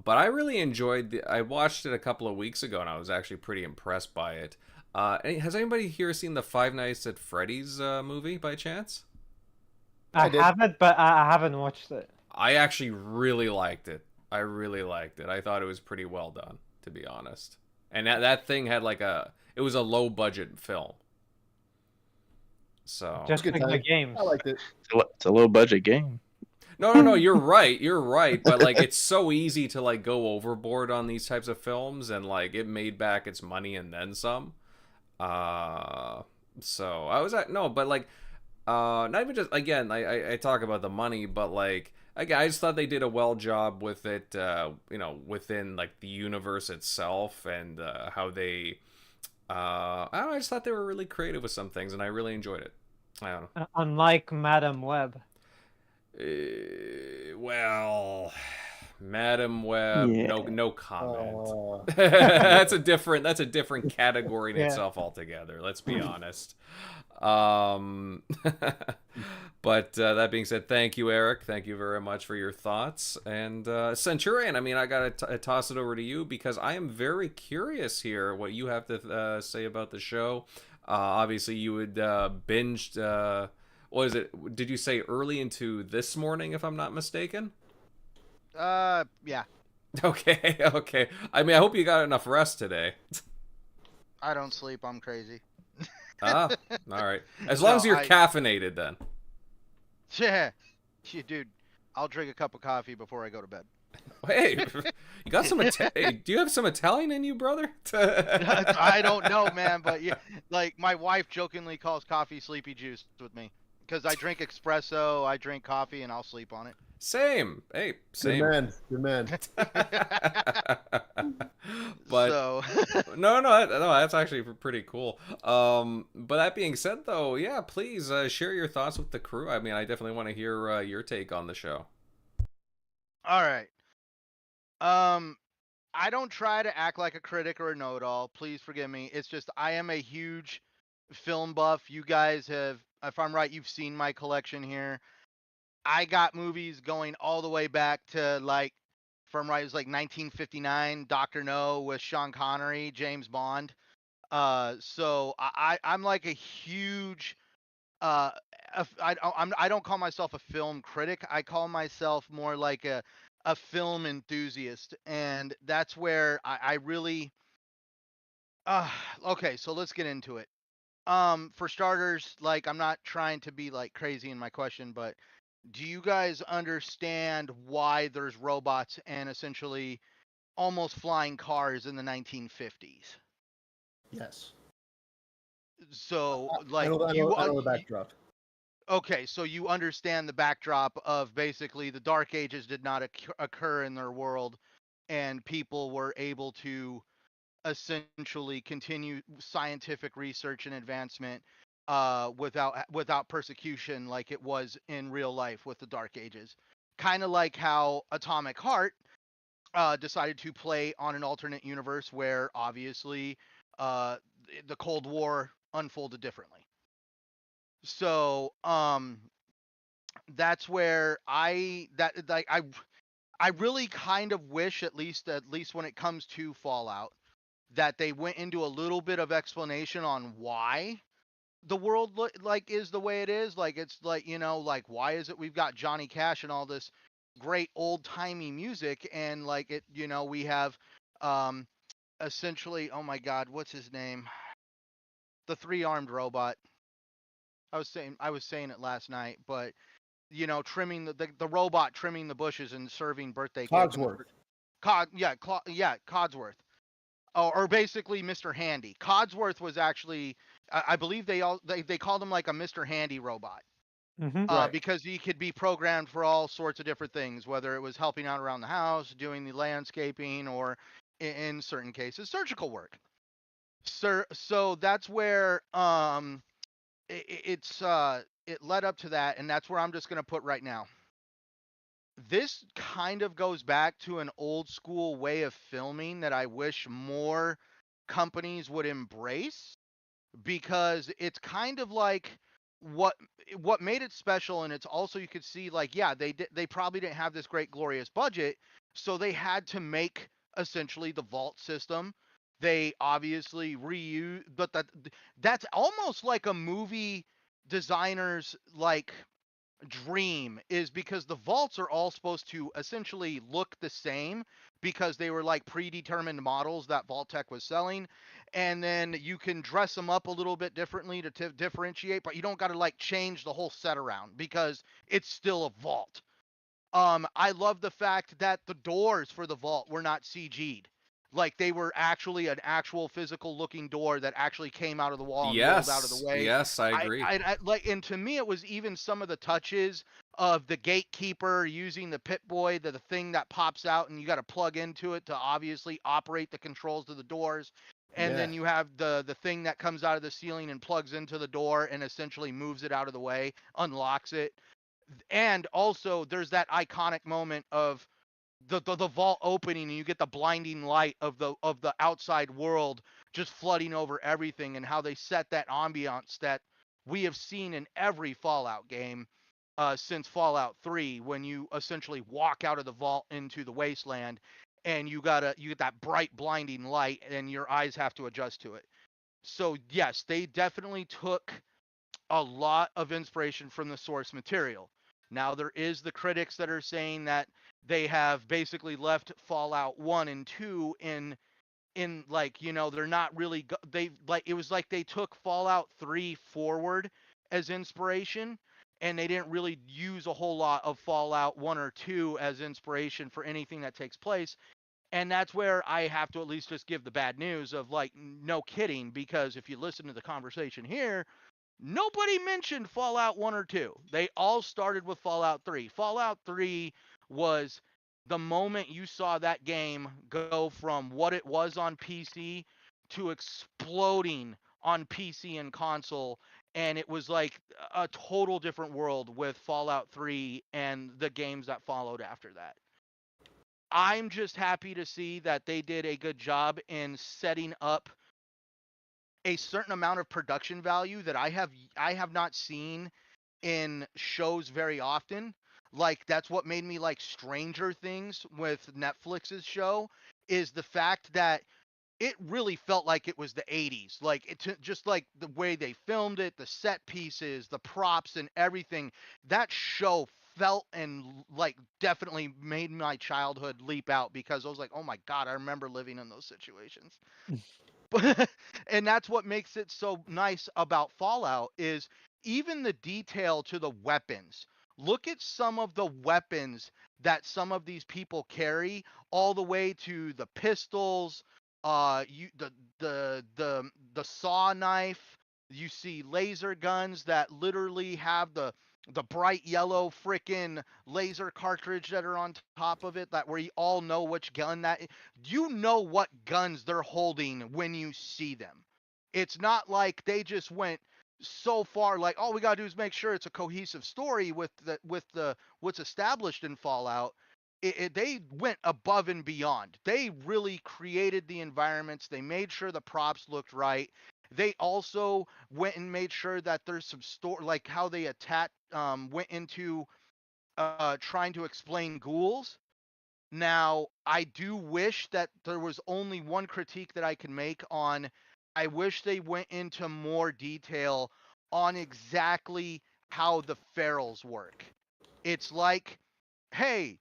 I really enjoyed I watched it a couple of weeks ago, and I was actually pretty impressed by it. Has anybody here seen the Five Nights at Freddy's movie by chance? I haven't, but I haven't watched it. I actually really liked it. I thought it was pretty well done, to be honest. And that thing had it was a low budget film. So just like the games. I liked it. It's a low budget game. No, you're right. But it's so easy to go overboard on these types of films, and it made back its money and then some. So I was not even just, again, I talk about the money, but I just thought they did a well job with it, within the universe itself, and how they, I don't know, I just thought they were really creative with some things, and I really enjoyed it. I don't know. Unlike Madam Web. Well, Madam Web, Yeah. no comment. That's a different category in Yeah. itself altogether. Let's be honest. But that being said, thank you, Eric. Thank you very much for your thoughts. And Centurion, I gotta toss it over to you because I am very curious here what you have to say about the show. Obviously, you had binged. What is it? Did you say early into this morning, if I'm not mistaken? Yeah. Okay. I hope you got enough rest today. I don't sleep. I'm crazy. All right. As long as you're caffeinated, then. Yeah, dude. I'll drink a cup of coffee before I go to bed. Hey, you got some? Hey, do you have some Italian in you, brother? I don't know, man, but my wife jokingly calls coffee sleepy juice with me because I drink espresso, I drink coffee, and I'll sleep on it. Same. Hey, same. Good man. But so... no, that's actually pretty cool. But that being said, though, yeah, please share your thoughts with the crew. I definitely want to hear your take on the show. All right. I don't try to act like a critic or a know-it-all. Please forgive me. It's just I am a huge film buff. You guys have, if I'm right, you've seen my collection here. I got movies going all the way back to if I'm right, it was 1959, Dr. No with Sean Connery, James Bond. So I'm a huge. I don't call myself a film critic. I call myself more like a film enthusiast, and that's where I really okay, so let's get into it. For starters, I'm not trying to be crazy in my question, but do you guys understand why there's robots and essentially almost flying cars in the 1950s? Yes. So I know the backdrop. Okay, so you understand the backdrop of basically the Dark Ages did not occur in their world, and people were able to essentially continue scientific research and advancement without persecution like it was in real life with the Dark Ages. Kind of like how Atomic Heart decided to play on an alternate universe where obviously the Cold War unfolded differently. So that's where I really kind of wish, at least when it comes to Fallout, that they went into a little bit of explanation on why the world is the way it is. Like, it's like, like, why is it we've got Johnny Cash and all this great old timey music, and like it, we have essentially, oh my God, what's his name? The 3-armed robot. I was saying it last night, but trimming the robot trimming the bushes and serving birthday cake. Codsworth. Codsworth. Or basically Mr. Handy. Codsworth was actually, I believe they called him like a Mr. Handy robot. Right. Because he could be programmed for all sorts of different things, whether it was helping out around the house, doing the landscaping, or in certain cases, surgical work. So that's where it led up to that, and that's where I'm just going to put right now. This kind of goes back to an old school way of filming that I wish more companies would embrace, because it's kind of like what made it special. And it's also, you could see, like, yeah, they probably didn't have this great glorious budget, so they had to make essentially the vault system. They obviously reuse, but that's almost like a movie designer's like dream, is because the vaults are all supposed to essentially look the same, because they were like predetermined models that Vault-Tec was selling, and then you can dress them up a little bit differently to differentiate, but you don't got to like change the whole set around because it's still a vault. I love the fact that the doors for the vault were not CG'd. Like, they were actually an actual physical looking door that actually came out of the wall and rolled out of the way. Yes, I agree. I like, and to me, it was even some of the touches of the gatekeeper using the Pip-Boy, the thing that pops out and you got to plug into it to obviously operate the controls to the doors. And then you have the thing that comes out of the ceiling and plugs into the door and essentially moves it out of the way, unlocks it. And also there's that iconic moment of the vault opening, and you get the blinding light of the outside world just flooding over everything, and how they set that ambiance that we have seen in every Fallout game since Fallout 3, when you essentially walk out of the vault into the wasteland, and you get that bright blinding light and your eyes have to adjust to it. So yes, they definitely took a lot of inspiration from the source material. Now, there is the critics that are saying that they have basically left Fallout 1 and 2 in like, they're not really it was like they took Fallout 3 forward as inspiration, and they didn't really use a whole lot of Fallout 1 or 2 as inspiration for anything that takes place. And that's where I have to at least just give the bad news of, like, no kidding, because if you listen to the conversation here, nobody mentioned Fallout 1 or 2. They all started with Fallout 3. Fallout 3 was the moment you saw that game go from what it was on PC to exploding on PC and console. And it was like a total different world with Fallout 3 and the games that followed after that. I'm just happy to see that they did a good job in setting up a certain amount of production value that I have not seen in shows very often. Like, that's what made me like Stranger Things with Netflix's show, is the fact that it really felt like it was the 80s. Like, just like the way they filmed it, the set pieces, the props and everything. That show felt and like definitely made my childhood leap out, because I was like, oh my God, I remember living in those situations. And that's what makes it so nice about Fallout, is even the detail to the weapons. Look at some of the weapons that some of these people carry, all the way to the pistols, the saw knife. You see laser guns that literally have the bright yellow frickin' laser cartridge that are on top of it, that where you all know which gun that is. You know what guns they're holding when you see them. It's not like they just went so far like, all we gotta do is make sure it's a cohesive story with the what's established in Fallout. they went above and beyond. They really created the environments. They made sure the props looked right. They also went and made sure that there's some story, like how they went into trying to explain ghouls. Now, I do wish that there was only one critique that I can make on. I wish they went into more detail on exactly how the ferals work. It's like, hey,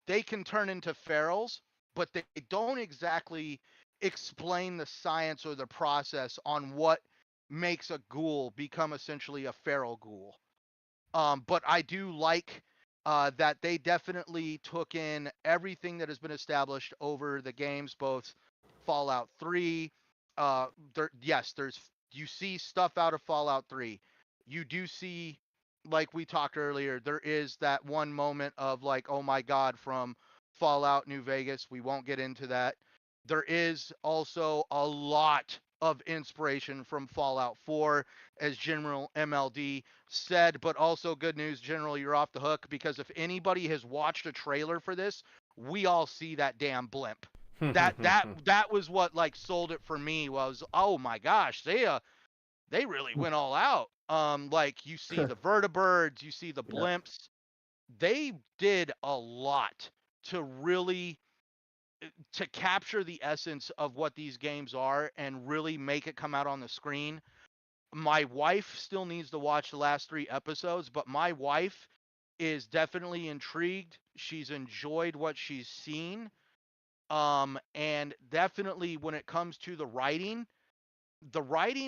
they can turn into ferals, but they don't exactly explain the science or the process on what makes a ghoul become essentially a feral ghoul. But I do like that they definitely took in everything that has been established over the games, both Fallout 3. Yes, you see stuff out of Fallout 3. You do see, like we talked earlier, there is that one moment of like, oh my God, from Fallout New Vegas. We won't get into that. There is also a lot of inspiration from Fallout 4, as GeneralMLD said, but also good news, General, you're off the hook, because if anybody has watched a trailer for this, we all see that damn blimp. That was what like sold it for me. Was, oh my gosh, they really went all out. Like you see the vertibirds, you see the blimps. They did a lot to really to capture the essence of what these games are and really make it come out on the screen. My wife still needs to watch the last 3 episodes, but my wife is definitely intrigued. She's enjoyed what she's seen. And definitely when it comes to the writing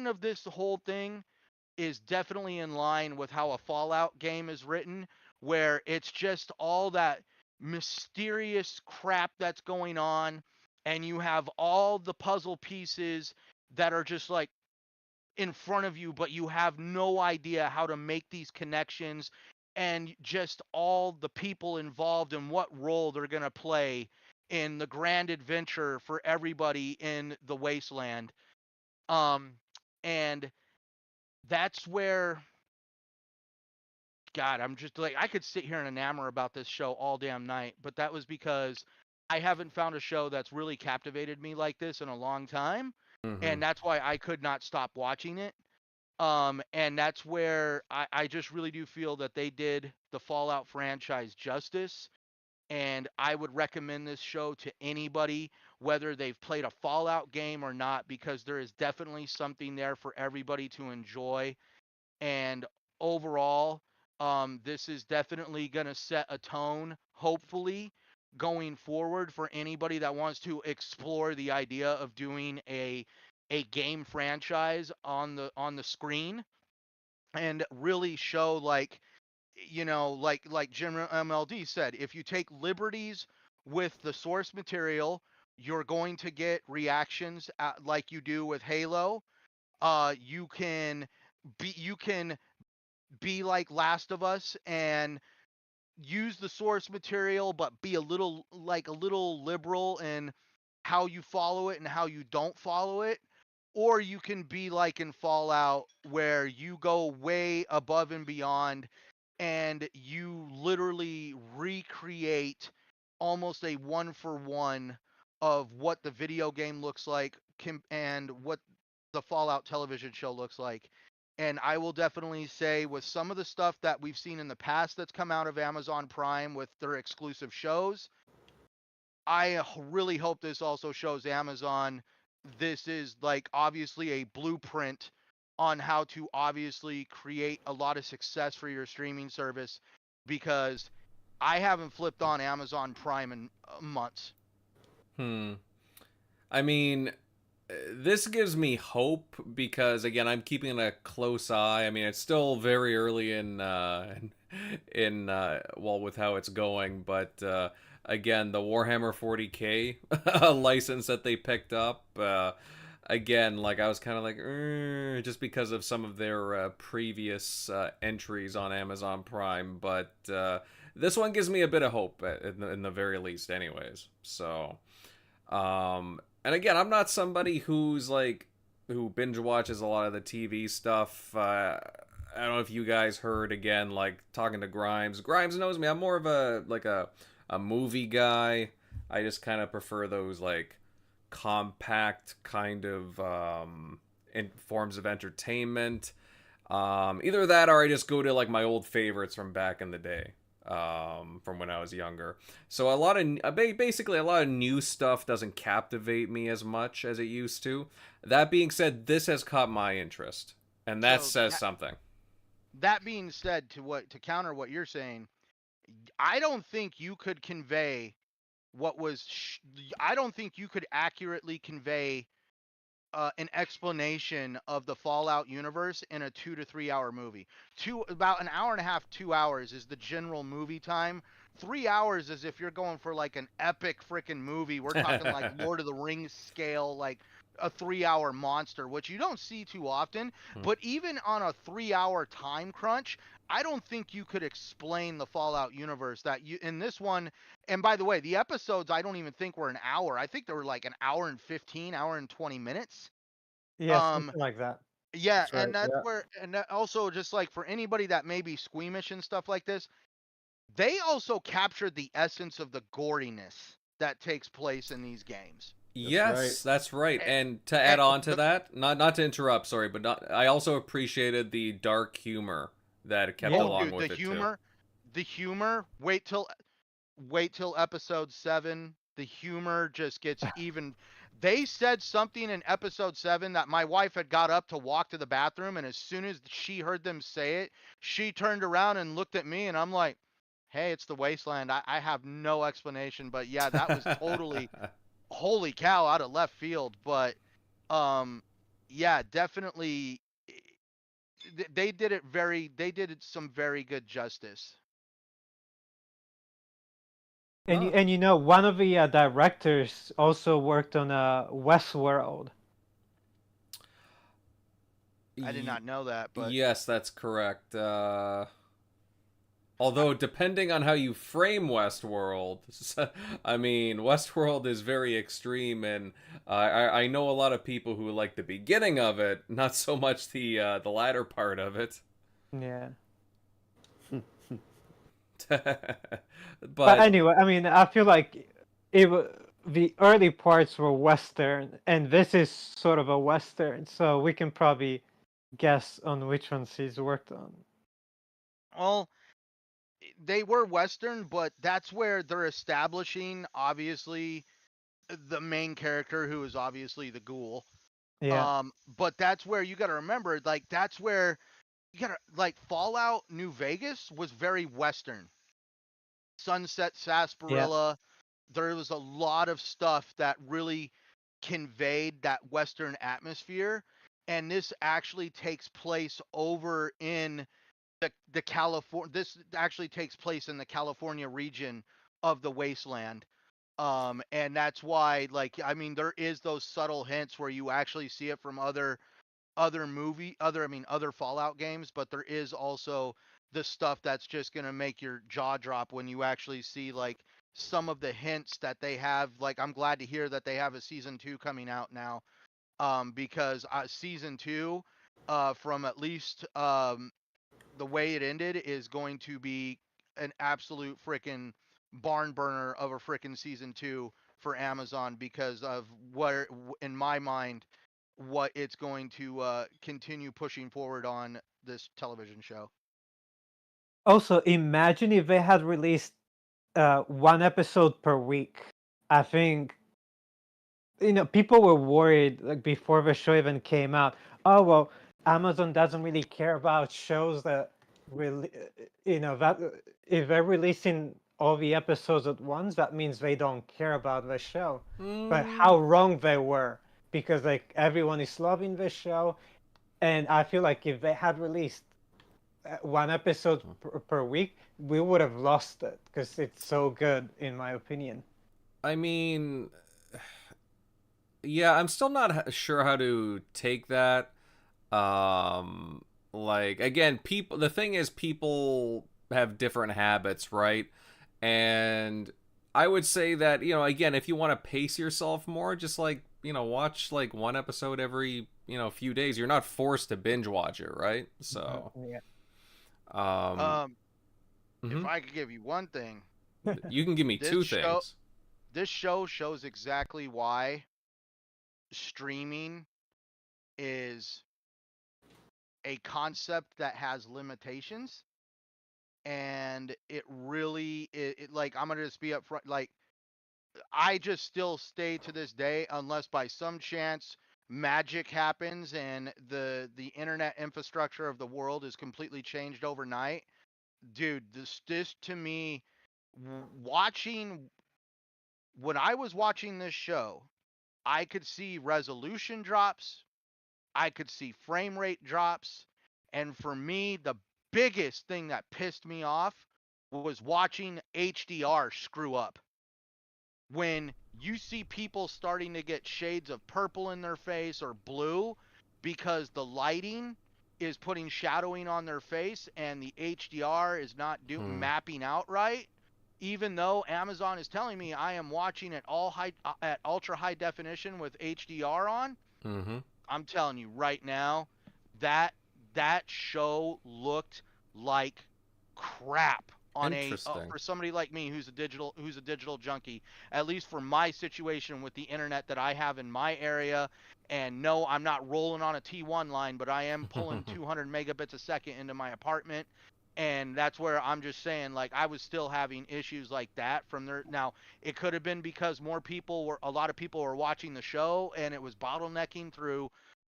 of this whole thing is definitely in line with how a Fallout game is written, where it's just all that mysterious crap that's going on, and you have all the puzzle pieces that are just like in front of you, but you have no idea how to make these connections, and just all the people involved and what role they're going to play in the grand adventure for everybody in the wasteland. And that's where, God, I'm just like, I could sit here and enamor about this show all damn night, but that was because I haven't found a show that's really captivated me like this in a long time. And that's why I could not stop watching it. And that's where I just really do feel that they did the Fallout franchise justice. And I would recommend this show to anybody, whether they've played a Fallout game or not, because there is definitely something there for everybody to enjoy. And overall, this is definitely going to set a tone, hopefully, going forward for anybody that wants to explore the idea of doing a game franchise on the screen, and really show, like, like GeneralMLD said, if you take liberties with the source material, you're going to get reactions like you do with Halo. You can be like Last of Us and use the source material, but be a little liberal in how you follow it and how you don't follow it. Or you can be like in Fallout, where you go way above and beyond and you literally recreate almost a one for one of what the video game looks like and what the Fallout television show looks like. And I will definitely say, with some of the stuff that we've seen in the past that's come out of Amazon Prime with their exclusive shows, I really hope this also shows Amazon this is like obviously a blueprint on how to obviously create a lot of success for your streaming service, because I haven't flipped on Amazon Prime in months. I mean, this gives me hope because, again, I'm keeping a close eye. I mean, it's still very early in well, with how it's going, but again, the Warhammer 40K license that they picked up, again, like, I was kind of like, just because of some of their previous entries on Amazon Prime, but this one gives me a bit of hope in the very least, anyways. So, and again, I'm not somebody who binge watches a lot of the TV stuff. I don't know if you guys heard, again, like, talking to Grimes. Grimes knows me. I'm more of a a movie guy. I just kind of prefer those like compact kind of forms of entertainment. Either that or I just go to like my old favorites from back in the day, from when I was younger. So basically a lot of new stuff doesn't captivate me as much as it used to. That being said, this has caught my interest, and that says something. That being said, to counter what you're saying, I don't think you could convey I don't think you could accurately convey an explanation of the Fallout universe in a 2 to 3 hour movie. About an hour and a half, 2 hours is the general movie time. 3 hours is if you're going for like an epic freaking movie. We're talking like Lord of the Rings scale, like a 3-hour monster, which you don't see too often. But even on a 3-hour time crunch, I don't think you could explain the Fallout universe that you in this one. And by the way, the episodes I don't even think were an hour. I think they were like an hour and 15, hour and 20 minutes. Yeah, something like that. Yeah, That's right, and that's yeah. where, and that also just like for anybody that may be squeamish and stuff like this, they also captured the essence of the goriness that takes place in these games. Yes, that's right. And to and add on to that, not to interrupt, sorry, but I also appreciated the dark humor that it kept along with it too. The humor. Wait till episode 7. The humor just gets even. They said something in episode 7 that my wife had got up to walk to the bathroom, and as soon as she heard them say it, she turned around and looked at me, and I'm like, "Hey, it's the wasteland." I have no explanation, but yeah, that was totally holy cow out of left field. But yeah, definitely they did it some very good justice. And you know, one of the directors also worked on Westworld. I did not know that, but yes, that's correct. Although, depending on how you frame Westworld, I mean, Westworld is very extreme, and I know a lot of people who like the beginning of it, not so much the latter part of it. Yeah. But anyway, I mean, I feel like the early parts were Western, and this is sort of a Western, so we can probably guess on which ones he's worked on. Well, they were Western, but that's where they're establishing, obviously, the main character, who is obviously the ghoul. Yeah. But that's where you got to remember, like, that's where you got to, like, Fallout New Vegas was very Western. Sunset Sarsaparilla. There was a lot of stuff that really conveyed that Western atmosphere. And this actually takes place over in the California. This actually takes place in the California region of the wasteland. And that's why, like, I mean, there is those subtle hints where you actually see it from other Fallout games, but there is also the stuff that's just gonna make your jaw drop when you actually see like some of the hints that they have. Like, I'm glad to hear that they have a season 2 coming out now, because season 2, from at least the way it ended, is going to be an absolute freaking barn burner of a freaking season 2 for Amazon, because of what, in my mind, what it's going to continue pushing forward on this television show. Also, imagine if they had released one episode per week. I think, you know, people were worried, like, before the show even came out. Oh, well, Amazon doesn't really care about shows that really, you know, that if they're releasing all the episodes at once, that means they don't care about the show. But how wrong they were, because like everyone is loving the show, and I feel like if they had released one episode per week, we would have lost it, because it's so good, in my opinion. I mean, yeah, I'm still not sure how to take that. Like, again, the thing is, people have different habits, right? And I would say that, you know, again, if you want to pace yourself more, just like, you know, watch like one episode every, you know, few days. You're not forced to binge watch it, right? So, Yeah. If I could give you one thing, You can give me This two show- things. This show shows exactly why streaming is a concept that has limitations, and it really like, I'm gonna just be upfront, like, I just still stay to this day, unless by some chance magic happens and the internet infrastructure of the world is completely changed overnight. Dude, this to me, watching when I was watching this show, I could see resolution drops, I could see frame rate drops, and for me, the biggest thing that pissed me off was watching HDR screw up. When you see people starting to get shades of purple in their face or blue because the lighting is putting shadowing on their face and the HDR is not mapping out right, even though Amazon is telling me I am watching at ultra high definition with HDR on. Mm-hmm. I'm telling you right now, that show looked like crap on Interesting. for somebody like me who's a digital junkie. At least for my situation with the internet that I have in my area. And no, I'm not rolling on a T1 line, but I am pulling 200 megabits a second into my apartment. And that's where I'm just saying, like, I was still having issues like that from there. Now, it could have been because a lot of people were watching the show and it was bottlenecking through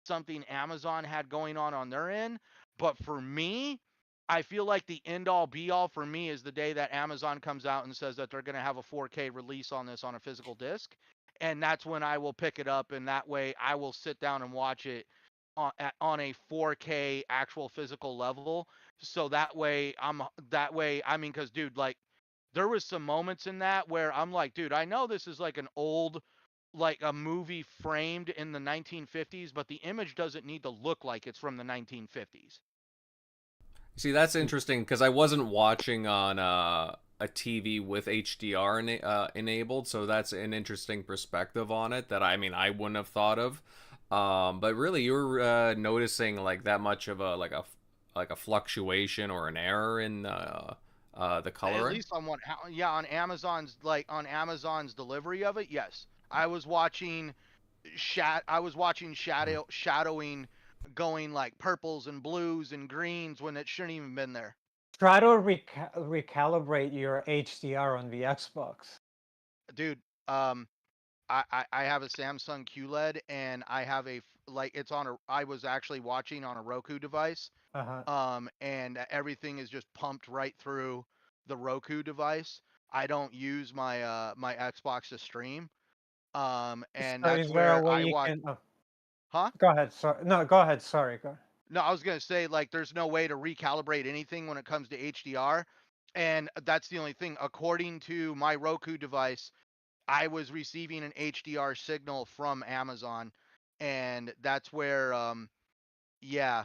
something Amazon had going on their end. But for me, I feel like the end all be all for me is the day that Amazon comes out and says that they're going to have a 4K release on this on a physical disc. And that's when I will pick it up. And that way I will sit down and watch it on a 4K actual physical level. So that way, I mean, because, dude, like, there was some moments in that where I'm like, dude, I know this is like an old, like a movie framed in the 1950s, but the image doesn't need to look like it's from the 1950s. See, that's interesting because I wasn't watching on a TV with HDR enabled, so that's an interesting perspective on it that I wouldn't have thought of. But really, you were noticing like that much of a fluctuation or an error in the coloring. At least on on Amazon's delivery of it, yes. I was watching shadowing going like purples and blues and greens when it shouldn't even been there. Try to recalibrate your HDR on the Xbox. Dude, I have a Samsung QLED and I have I was actually watching on a Roku device. And everything is just pumped right through the Roku device. I don't use my my Xbox to stream. And So that's is there a where way I you watch. can? Oh, Huh? go ahead. Sorry. No, go ahead. Sorry. Go. No, I was gonna say, like, there's no way to recalibrate anything when it comes to HDR, and that's the only thing. According to my Roku device, I was receiving an HDR signal from Amazon, and that's where, yeah,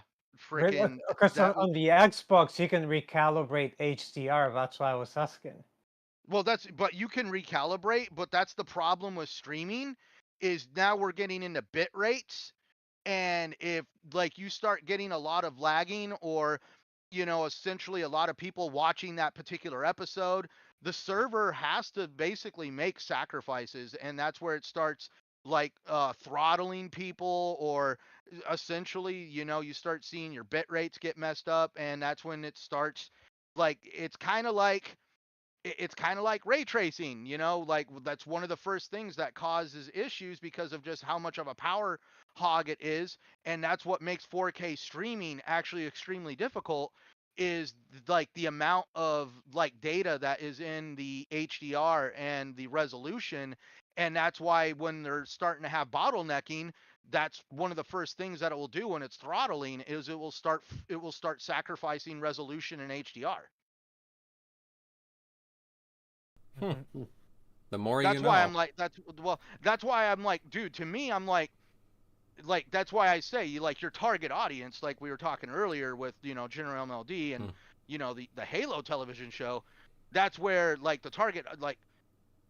freaking Because that. on the Xbox you can recalibrate HDR. That's why I was asking. Well, but you can recalibrate, but that's the problem with streaming, is now we're getting into bit rates. And if, like, you start getting a lot of lagging or, essentially a lot of people watching that particular episode, the server has to basically make sacrifices. And that's where it starts, like, throttling people, or essentially, you start seeing your bit rates get messed up. And that's when it starts, like, it's kind of like ray tracing, like that's one of the first things that causes issues because of just how much of a power hog it is. And that's what makes 4K streaming actually extremely difficult, is like the amount of like data that is in the HDR and the resolution. And that's why when they're starting to have bottlenecking, that's one of the first things that it will do when it's throttling, is it will start sacrificing resolution in HDR. The more That's you know. why I'm like, that's why I'm like, dude, to me, I'm like, that's why I say, your target audience, like we were talking earlier with, GeneralMLD and, the Halo television show, that's where, like, the target, like,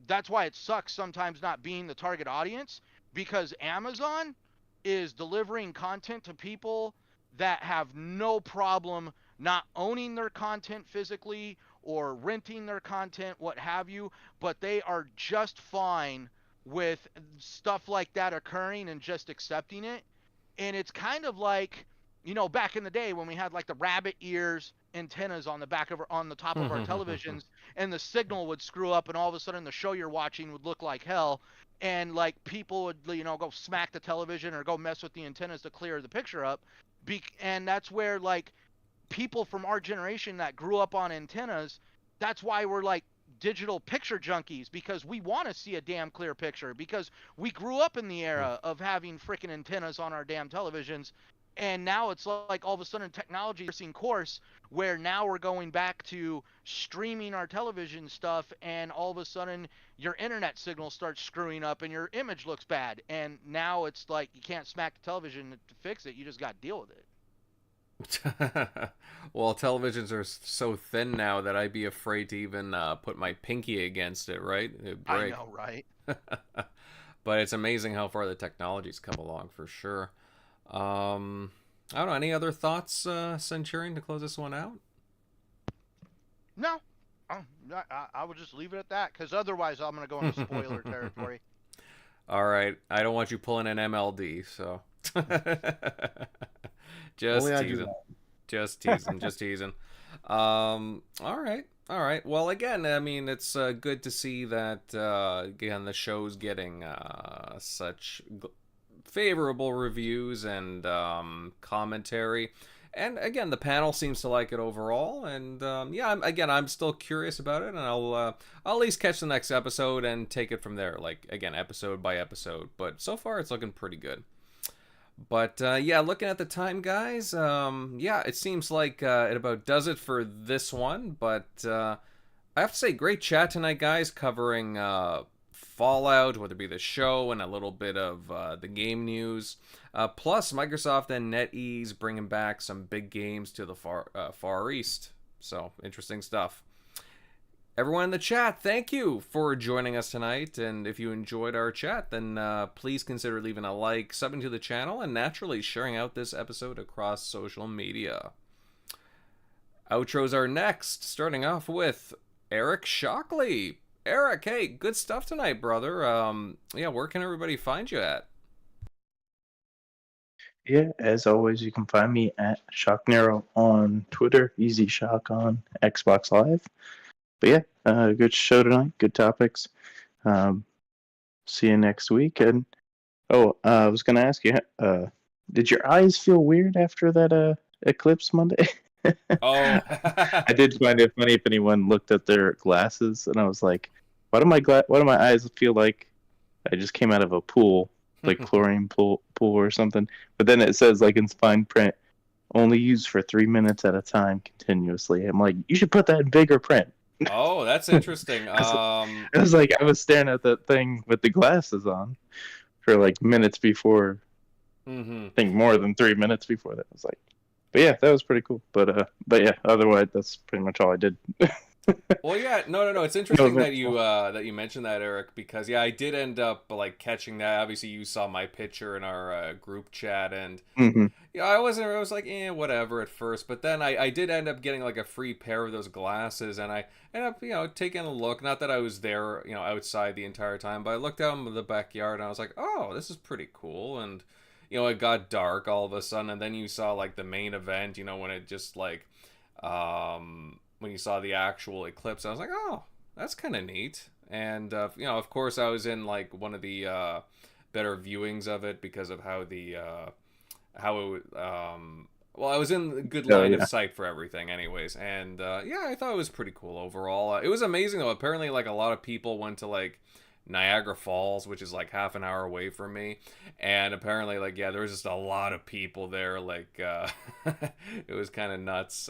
that's why it sucks sometimes not being the target audience, because Amazon is delivering content to people that have no problem not owning their content physically or renting their content, what have you, but they are just fine with stuff like that occurring and just accepting it. And it's kind of like, back in the day when we had like the rabbit ears antennas on the top of our televisions, and the signal would screw up, and all of a sudden the show you're watching would look like hell, and like people would go smack the television or go mess with the antennas to clear the picture up. And that's where like people from our generation that grew up on antennas, that's why we're like digital picture junkies, because we want to see a damn clear picture, because we grew up in the era of having freaking antennas on our damn televisions. And now it's like all of a sudden technology is in course where now we're going back to streaming our television stuff, and all of a sudden your internet signal starts screwing up and your image looks bad, and now it's like you can't smack the television to fix it, you just got to deal with it. Well, televisions are so thin now that I'd be afraid to even put my pinky against it, right? It'd break. I know, right? But it's amazing how far the technology's come along, for sure. I don't know, any other thoughts, Centurion, to close this one out? No. I would just leave it at that, because otherwise I'm going to go into spoiler territory. All right. I don't want you pulling an MLD, so... Just teasing. All right. Well, again, I mean, it's good to see that again the show's getting such favorable reviews and commentary, and again the panel seems to like it overall. And I'm still curious about it, and I'll at least catch the next episode and take it from there, like again episode by episode. But so far it's looking pretty good. But looking at the time, guys, it seems like it about does it for this one. But I have to say, great chat tonight, guys, covering Fallout, whether it be the show and a little bit of the game news. Plus, Microsoft and NetEase bringing back some big games to the Far East. So, interesting stuff. Everyone in the chat, thank you for joining us tonight, and if you enjoyed our chat, then please consider leaving a like, subbing to the channel, and naturally sharing out this episode across social media. Outros are next, starting off with Eric Shockley. Eric, hey, good stuff tonight, brother. Where can everybody find you at? Yeah, as always, you can find me at ShockNero on Twitter, EZShock on Xbox Live. But yeah, good show tonight, good topics. See you next week. And I was gonna ask you, did your eyes feel weird after that eclipse Monday? Oh, I did find it funny if anyone looked at their glasses, and I was like, why do my eyes feel like I just came out of a pool, like chlorine pool or something? But then it says like in fine print, only used for 3 minutes at a time continuously. I'm like, you should put that in bigger print. Oh, that's interesting. I was staring at that thing with the glasses on for like minutes before. I think more than 3 minutes before that. I was like, but yeah, that was pretty cool. But yeah, otherwise that's pretty much all I did. Well, yeah, no. It's interesting that you mentioned that, Eric, because I did end up like catching that. Obviously, you saw my picture in our group chat, and I was like, whatever at first, but then I did end up getting like a free pair of those glasses, and I ended up taking a look. Not that I was there, outside the entire time, but I looked out in the backyard, and I was like, oh, this is pretty cool. And it got dark all of a sudden, and then you saw like the main event, when it just like when you saw the actual eclipse, I was like, oh, that's kind of neat. And of course I was in like one of the better viewings of it because of how I was in a good line of sight for everything anyways. And I thought it was pretty cool overall. It was amazing though. Apparently like a lot of people went to like Niagara Falls, which is like half an hour away from me, and apparently like there was just a lot of people there. Like it was kind of nuts.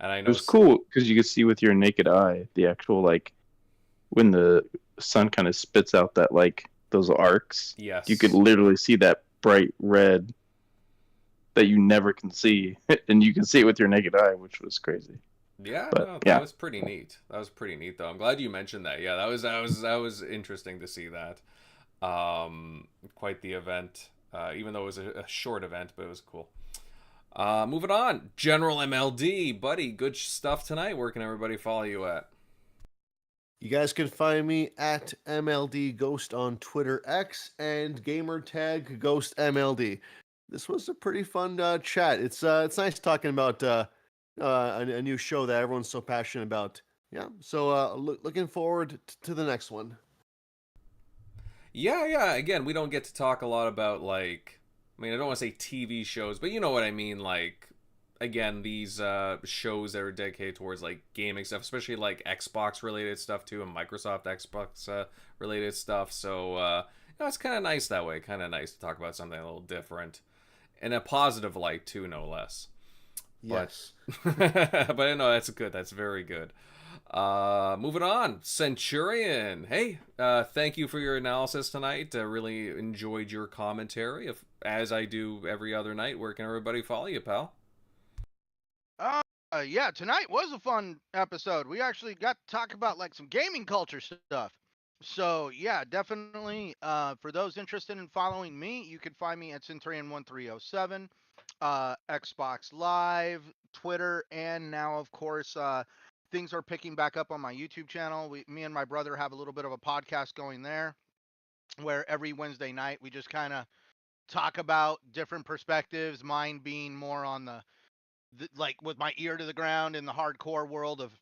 And I know it was cool because you could see with your naked eye the actual like when the sun kind of spits out that like those arcs. Yes, you could literally see that bright red that you never can see, and you can see it with your naked eye, which was crazy. Yeah, that was pretty neat. That was pretty neat, though. I'm glad you mentioned that. Yeah, that was interesting to see that. Quite the event, even though it was a short event, but it was cool. Moving on, GeneralMLD, buddy, good stuff tonight. Where can everybody follow you at? You guys can find me at MLD Ghost on Twitter X and Gamertag GhostMLD. This was a pretty fun chat. It's nice talking about a new show that everyone's so passionate about. Yeah, so looking forward to the next one. Yeah. Again, we don't get to talk a lot about, like, I mean, I don't want to say TV shows, but you know what I mean. Like, again, these shows that are dedicated towards, like, gaming stuff, especially, like, Xbox related stuff too, and Microsoft Xbox related stuff. So it's kind of nice that way. Kind of nice to talk about something a little different, in a positive light too, no less. Yes. But no, that's good. That's very good. Moving on, Centurion. Hey, thank you for your analysis tonight. I really enjoyed your commentary, as I do every other night. Where can everybody follow you, pal? Yeah, tonight was a fun episode. We actually got to talk about like some gaming culture stuff. So yeah, definitely. For those interested in following me, you can find me at Centurion1307, Xbox Live, Twitter, and now of course things are picking back up on my YouTube channel. Me and my brother have a little bit of a podcast going there, where every Wednesday night we just kind of talk about different perspectives. Mine being more on the like with my ear to the ground in the hardcore world of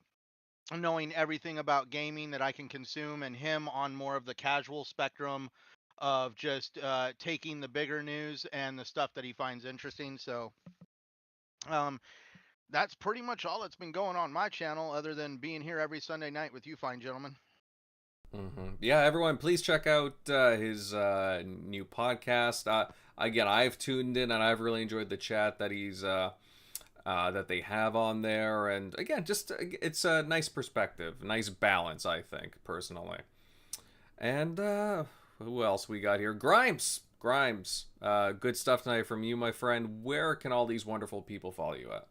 knowing everything about gaming that I can consume, and him on more of the casual spectrum of just taking the bigger news and the stuff that he finds interesting. So that's pretty much all that's been going on my channel, other than being here every Sunday night with you fine gentlemen. Yeah, everyone, please check out his new podcast. Again, I've tuned in and I've really enjoyed the chat that he's that they have on there, and again, just it's a nice perspective, nice balance, I think, personally. And who else we got here? Grimez, good stuff tonight from you, my friend. Where can all these wonderful people follow you at?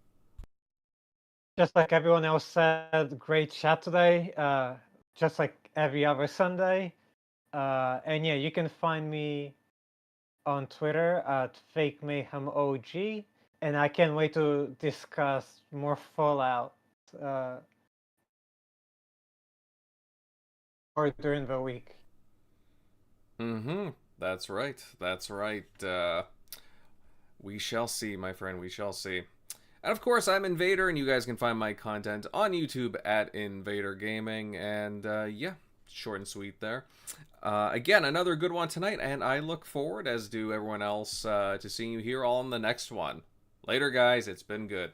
Just like everyone else said, great chat today. Just like every other Sunday. And yeah, you can find me on Twitter at FakeMayhemOG. And I can't wait to discuss more Fallout or during the week. That's right. We shall see, my friend. We shall see. And of course, I'm Invader, and you guys can find my content on YouTube at Invader Gaming. And yeah, short and sweet there. Again, another good one tonight, and I look forward, as do everyone else, to seeing you here all in the next one. Later, guys. It's been good.